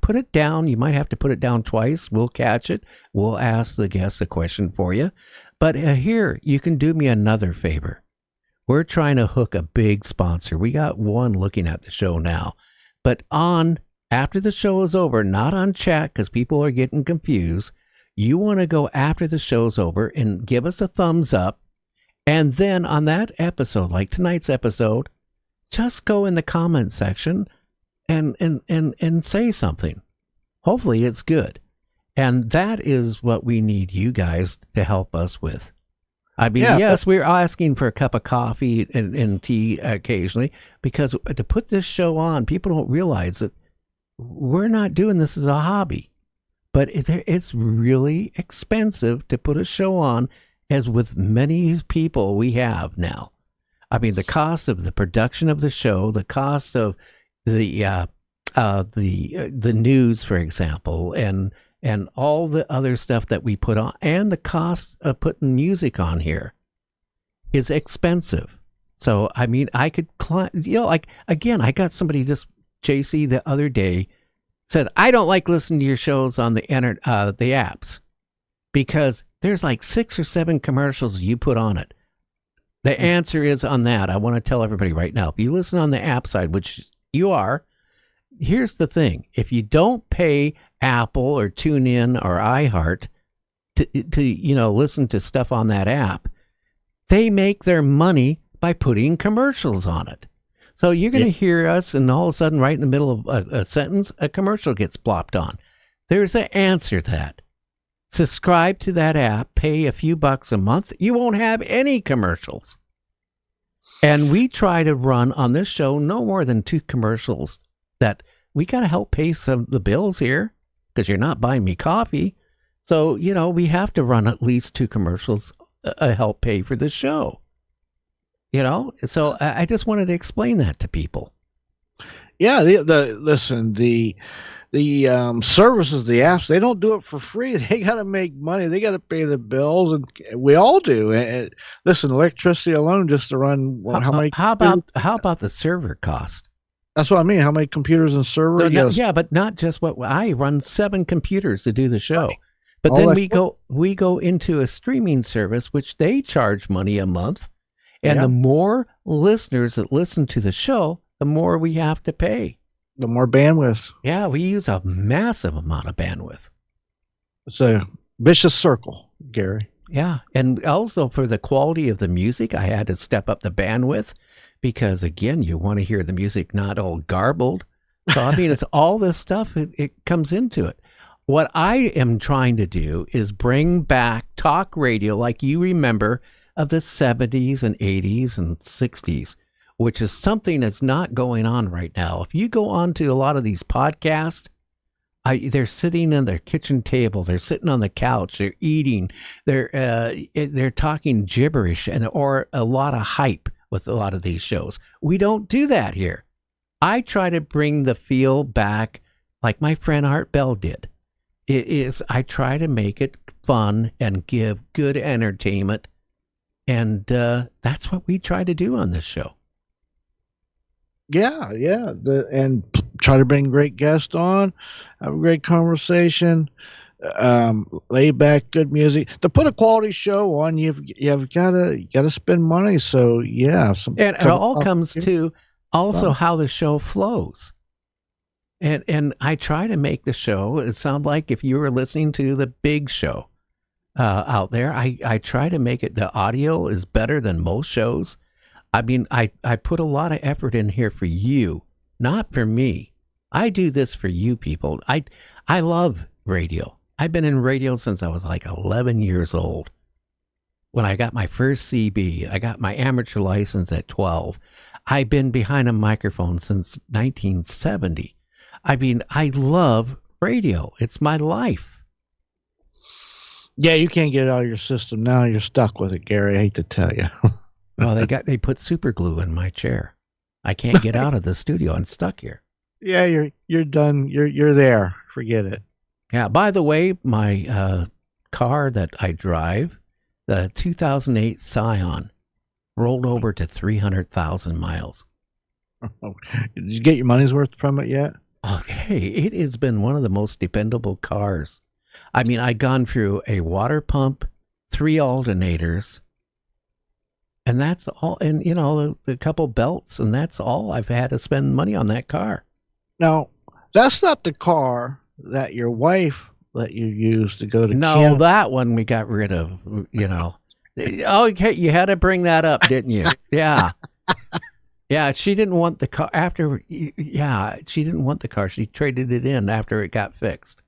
put it down. You might have to put it down twice. We'll catch it. We'll ask the guest a question for you. But here, you can do me another favor. We're trying to hook a big sponsor. We got one looking at the show now. But after the show is over, not on chat because people are getting confused, you want to go after the show's over and give us a thumbs up. And then on that episode, like tonight's episode, just go in the comment section and say something. Hopefully it's good. And that is what we need you guys to help us with. I mean, yes, we're asking for a cup of coffee and tea occasionally because to put this show on, people don't realize that we're not doing this as a hobby. But it's really expensive to put a show on, as with many people we have now. I mean, the cost of the production of the show, the cost of the news, for example, and all the other stuff that we put on, and the cost of putting music on here is expensive. So, I mean, I could, again, I got somebody JC, the other day, said, I don't like listening to your shows on the apps because there's like 6 or 7 commercials you put on it. The answer is on that. I want to tell everybody right now, if you listen on the app side, which you are, here's the thing. If you don't pay Apple or TuneIn or iHeart to listen to stuff on that app, they make their money by putting commercials on it. So you're going to hear us, and all of a sudden, right in the middle of a sentence, a commercial gets plopped on. There's an answer to that. Subscribe to that app, pay a few bucks a month. You won't have any commercials. And we try to run on this show no more than 2 commercials. That we got to help pay some of the bills here because you're not buying me coffee. So, we have to run at least 2 commercials to help pay for the show. So I just wanted to explain that to people. Yeah, the services, the apps, they don't do it for free. They got to make money. They got to pay the bills, and we all do. And listen, electricity alone just to run. How about the server cost? That's what I mean. How many computers and servers? Yeah, but not just what I run 7 computers to do the show. Right. But all then we go into a streaming service, which they charge money a month. And the more listeners that listen to the show, the more we have to pay. The more bandwidth. Yeah, we use a massive amount of bandwidth. It's a vicious circle, Gary. Yeah, and also for the quality of the music, I had to step up the bandwidth because, again, you want to hear the music not all garbled. So, I mean, it's all this stuff, it comes into it. What I am trying to do is bring back talk radio like you remember of the 70s and 80s and 60s, which is something that's not going on right now. If you go on to a lot of these podcasts, they're sitting in their kitchen table, they're sitting on the couch, they're eating, they're talking gibberish or a lot of hype with a lot of these shows. We don't do that here. I try to bring the feel back like my friend Art Bell did. I try to make it fun and give good entertainment. And that's what we try to do on this show. Yeah. And try to bring great guests on, have a great conversation, lay back, good music. To put a quality show on, you've got to spend money. So yeah, and it all comes to also how the show flows. And I try to make the show, it sound like if you were listening to the big show out there, I try to make it, the audio is better than most shows. I mean, I put a lot of effort in here for you, not for me. I do this for you people. I love radio. I've been in radio since I was like 11 years old. When I got my first CB, I got my amateur license at 12. I've been behind a microphone since 1970. I mean, I love radio. It's my life. Yeah, you can't get it out of your system now. You're stuck with it, Gary. I hate to tell you. Well, they put super glue in my chair. I can't get out of the studio. I'm stuck here. Yeah, you're done. You're there. Forget it. Yeah. By the way, my car that I drive, the 2008 Scion, rolled over to 300,000 miles. Did you get your money's worth from it yet? Oh, hey, it has been one of the most dependable cars. I mean, I've gone through a water pump, 3 alternators, and that's all. And, you know, the couple belts, and that's all I've had to spend money on that car. Now, that's not the car that your wife let you use to go to No, Canada. that one we got rid of, you know. Oh, okay, you had to bring that up, didn't you? Yeah. Yeah, she didn't want the car she didn't want the car. She traded it in after it got fixed.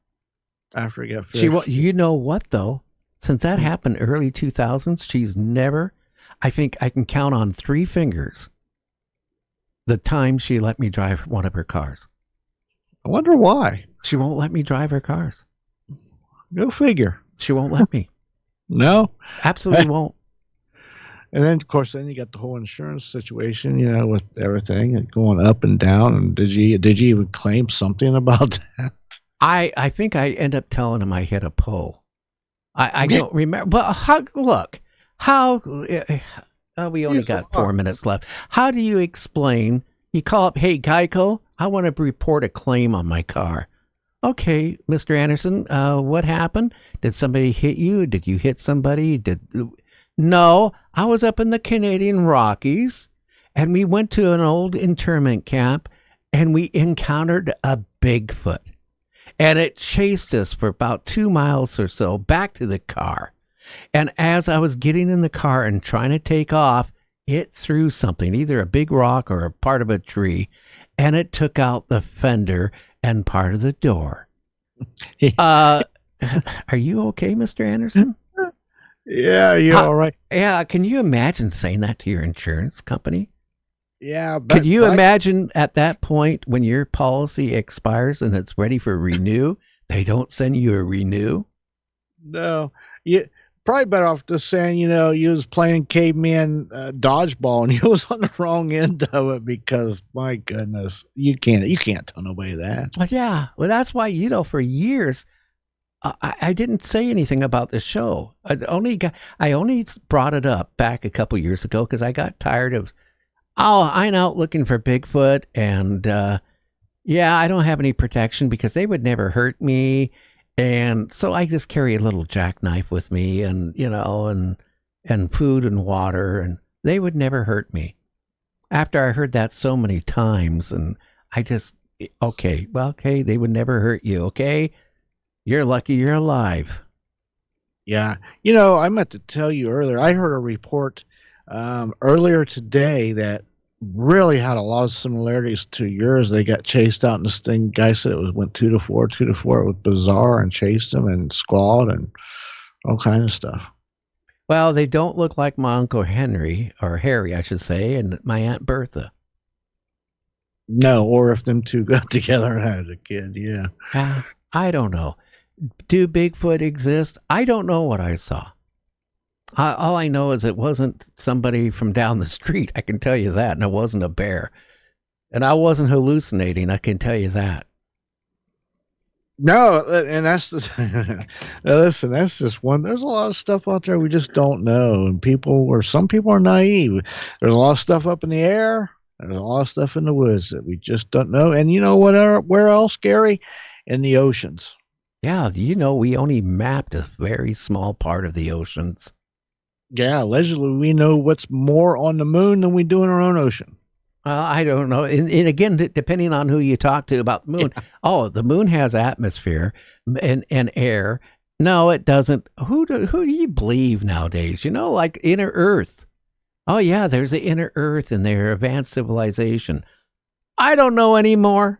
After it got fixed. You know what, though? Since that happened early 2000s, she's never, I think I can count on 3 fingers the time she let me drive one of her cars. I wonder why. She won't let me drive her cars. Go figure. She won't let me. No? Absolutely won't. And then, of course, then you got the whole insurance situation, you know, with everything going up and down. And did you even claim something about that? I think I end up telling him I hit a pole. I don't remember. But we only got 4 minutes left. How do you explain? You call up, hey, Geico, I want to report a claim on my car. Okay, Mr. Anderson, what happened? Did somebody hit you? Did you hit somebody? No, I was up in the Canadian Rockies, and we went to an old internment camp, and we encountered a Bigfoot. And it chased us for about 2 miles or so back to the car. And as I was getting in the car and trying to take off, it threw something, either a big rock or a part of a tree, and it took out the fender and part of the door. Are you okay, Mr. Anderson? Yeah, you're all right. Yeah, can you imagine saying that to your insurance company? Yeah. Could you imagine at that point when your policy expires and it's ready for renew, they don't send you a renew? No. You probably better off just saying, you know, you was playing caveman dodgeball and you was on the wrong end of it because, my goodness, you can't tell nobody that. Well, yeah. Well, that's why, you know, for years, I didn't say anything about the show. I only brought it up back a couple years ago because I got tired of, I'm out looking for Bigfoot, and I don't have any protection because they would never hurt me, and so I just carry a little jackknife with me, and you know, and food and water, and they would never hurt me. After I heard that so many times, and I just, okay, they would never hurt you, okay? You're lucky you're alive. Yeah. You know, I meant to tell you earlier, I heard a report earlier today that really had a lot of similarities to yours. They got chased out in this thing. Guy said it went 2 to 4. It was bizarre and chased them and squalled and all kinds of stuff. Well, they don't look like my Uncle Henry, or Harry, I should say, and my Aunt Bertha. No, or if them two got together and had a kid, yeah. I don't know. Do Bigfoot exist? I don't know what I saw. All I know is it wasn't somebody from down the street. I can tell you that. And it wasn't a bear. And I wasn't hallucinating. I can tell you that. No, and that's the now listen, that's just one. There's a lot of stuff out there we just don't know. And some people are naive. There's a lot of stuff up in the air. There's a lot of stuff in the woods that we just don't know. And you know where else, Gary? In the oceans. Yeah, you know, we only mapped a very small part of the oceans. Yeah, allegedly we know what's more on the moon than we do in our own ocean. I don't know. And again, depending on who you talk to about the moon. Yeah. Oh, the moon has atmosphere and air. No, it doesn't. Who do you believe nowadays? Like inner Earth. Oh, yeah, there's an inner Earth and their advanced civilization. I don't know anymore.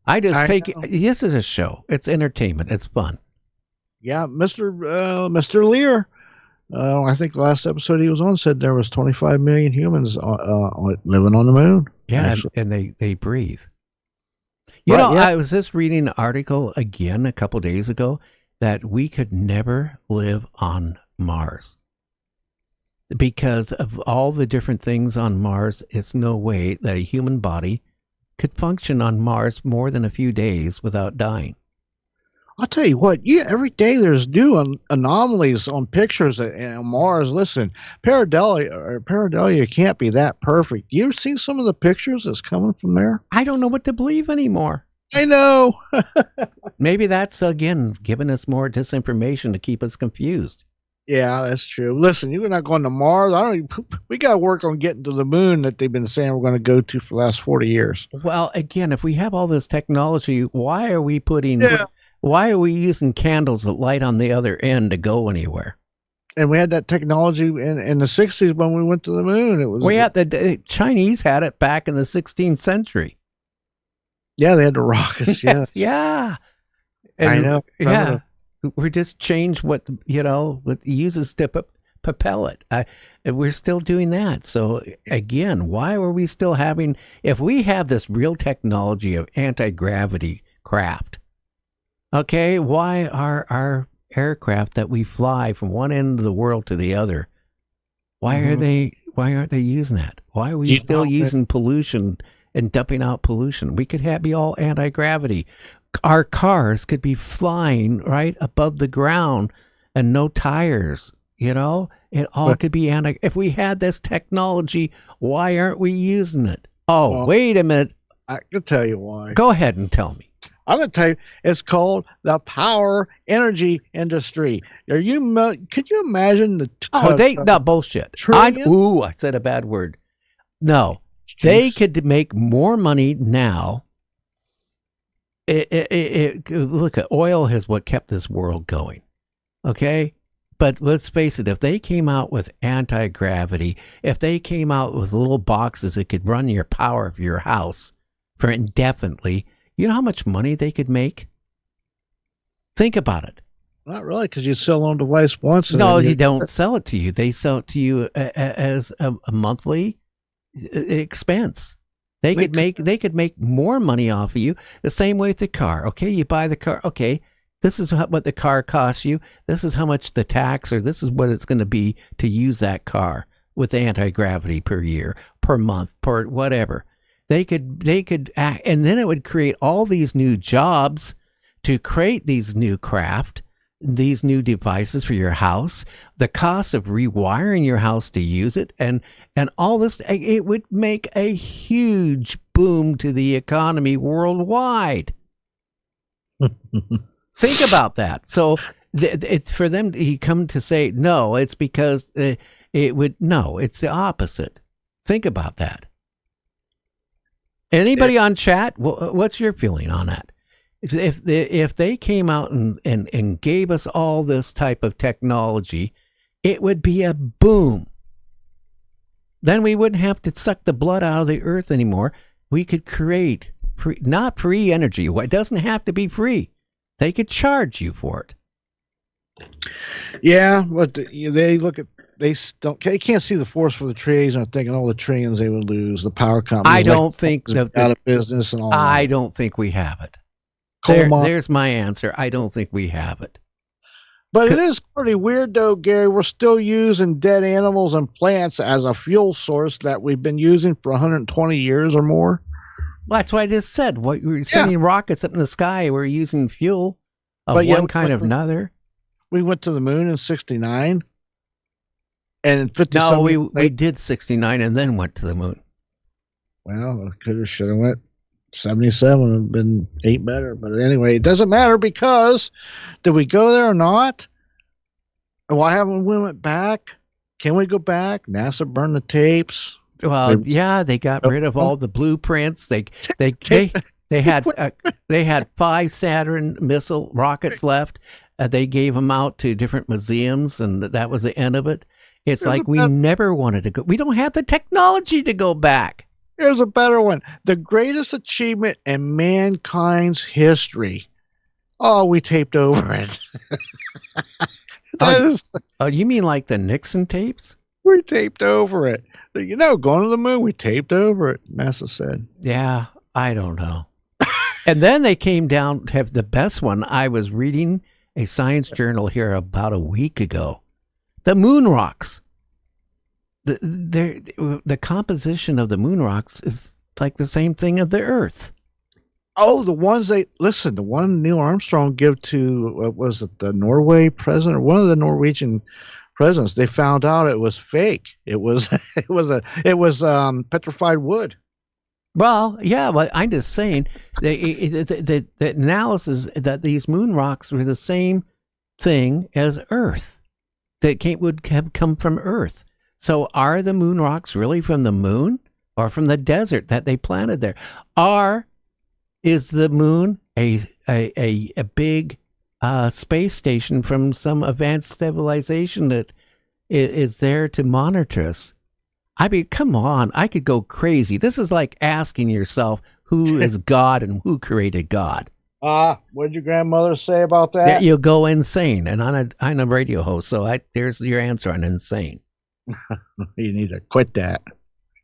I just take it. This is a show. It's entertainment. It's fun. Yeah, Mr. Lear. I think the last episode he was on said there was 25 million humans living on the moon. Yeah, and they breathe. I was just reading an article again a couple days ago that we could never live on Mars because of all the different things on Mars. It's no way that a human body could function on Mars more than a few days without dying. I'll tell you what, every day there's new anomalies on pictures on Mars. Listen, Paradelia can't be that perfect. You ever seen some of the pictures that's coming from there? I don't know what to believe anymore. I know. Maybe that's, again, giving us more disinformation to keep us confused. Yeah, that's true. Listen, you're not going to Mars. We got to work on getting to the moon that they've been saying we're going to go to for the last 40 years. Well, again, if we have all this technology, why are we Why are we using candles that light on the other end to go anywhere? And we had that technology in the 60s when we went to the moon. The Chinese had it back in the 16th century. Yeah, they had the rockets. Yes. Yeah. And, I know. Yeah. We just changed what uses to propel it. We're still doing that. So again, why were we still if we have this real technology of anti-gravity craft, okay, why are our aircraft that we fly from one end of the world to the other, why aren't they using that? Why are we still using pollution and dumping out pollution? We could be all anti-gravity. Our cars could be flying right above the ground and no tires, It all could be if we had this technology, why aren't we using it? Oh, wait a minute. I can tell you why. Go ahead and tell me. I'm going to tell you, it's called the power energy industry. Could you imagine no, bullshit. I said a bad word. No, they could make more money now. Look, oil is what kept this world going. Okay. But let's face it, if they came out with anti-gravity, if they came out with little boxes that could run your power of your house for indefinitely, you know how much money they could make? Think about it. Not really, because you sell on device once. No, you don't sell it to you. They sell it to you as a monthly expense. They could make more money off of you. The same way with the car. Okay, you buy the car. Okay, this is what the car costs you. This is how much the tax, or this is what it's going to be to use that car with anti-gravity per year, per month, per whatever. They could act, and then it would create all these new jobs to create these new craft, these new devices for your house, the cost of rewiring your house to use it, and all this. It would make a huge boom to the economy worldwide. Think about that. So it's for them to come to say no. It's because it's the opposite. Think about that. Anybody on chat? What's your feeling on that? If they came out and gave us all this type of technology, it would be a boom. Then we wouldn't have to suck the blood out of the earth anymore. We could create not free energy. It doesn't have to be free. They could charge you for it. Yeah, but they can't see the forest for the trees, and I'm thinking all the trillions they would lose. The power companies. I don't think that out of business and all. I don't think we have it. There's my answer. I don't think we have it. But it is pretty weird, though, Gary. We're still using dead animals and plants as a fuel source that we've been using for 120 years or more. Well, that's what I just said. What we're sending rockets up in the sky. We're using fuel of one kind of another. We went to the moon in '69, and in '57. No, we did '69 and then went to the moon. Well, should have went. 77 have been 8 better, but anyway, it doesn't matter because did we go there or not? Why haven't we went back? Can we go back? NASA burned the tapes. Well, they got rid of all the blueprints. They had 5 Saturn missile rockets left. They gave them out to different museums, and that was the end of it. It's like we never wanted to go. We don't have the technology to go back. Here's a better one. The greatest achievement in mankind's history. Oh, we taped over it. Oh, you mean like the Nixon tapes? We taped over it. You know, going to the moon, we taped over it, NASA said. Yeah, I don't know. And then they came down to have the best one. I was reading a science journal here about a week ago. The moon rocks. The composition of the moon rocks is like the same thing of the Earth. Oh, the one Neil Armstrong gave to, what was it, the Norway president or one of the Norwegian presidents, they found out it was fake. It was petrified wood. Well, yeah, but I'm just saying the analysis that these moon rocks were the same thing as Earth that would have come from Earth. So are the moon rocks really from the moon or from the desert that they planted there? Is the moon a big space station from some advanced civilization that is there to monitor us? I mean, come on. I could go crazy. This is like asking yourself who is God and who created God. What did your grandmother say about that? That you'll go insane. And I'm a radio host, so there's your answer on insane. You need to quit that,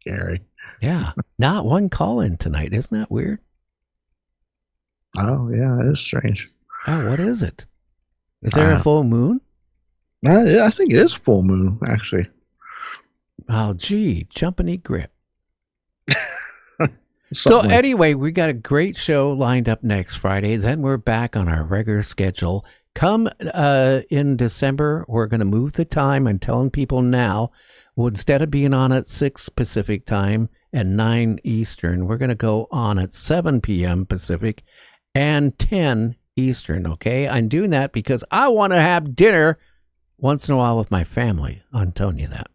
Gary. Yeah. Not one call in tonight. Isn't that weird? Oh, yeah, it is strange. Oh, what is it? Is there a full moon? I think it is full moon, actually. Oh, gee, jumpany grip. So anyway, we got a great show lined up next Friday. Then we're back on our regular schedule. Come in December, we're going to move the time. I'm telling people now, well, instead of being on at 6 Pacific time and 9 Eastern, we're going to go on at 7 p.m. Pacific and 10 Eastern, okay? I'm doing that because I want to have dinner once in a while with my family. I'm telling you that.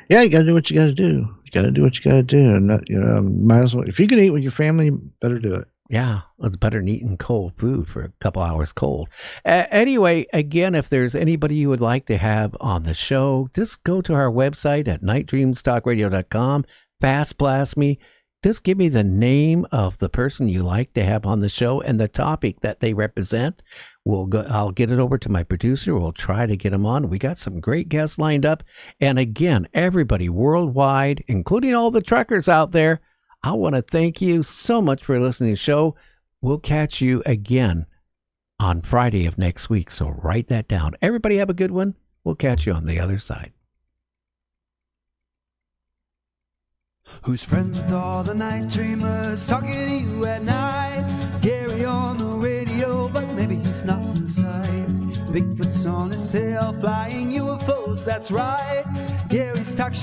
Yeah, you got to do what you got to do. You got to do what you got to do. And might as well, if you can eat with your family, you better do it. Yeah, it's better than eating cold food for a couple hours cold. Anyway, again, if there's anybody you would like to have on the show, just go to our website at nightdreamstalkradio.com, fast blast me. Just give me the name of the person you like to have on the show and the topic that they represent. I'll get it over to my producer. We'll try to get them on. We got some great guests lined up. And again, everybody worldwide, including all the truckers out there, I want to thank you so much for listening to the show. We'll catch you again on Friday of next week. So write that down. Everybody have a good one. We'll catch you on the other side. Who's friends with all the night dreamers, talking to you at night? Gary on the radio, but maybe he's not in sight. Bigfoot's on his tail, flying UFOs, that's right. Gary's talk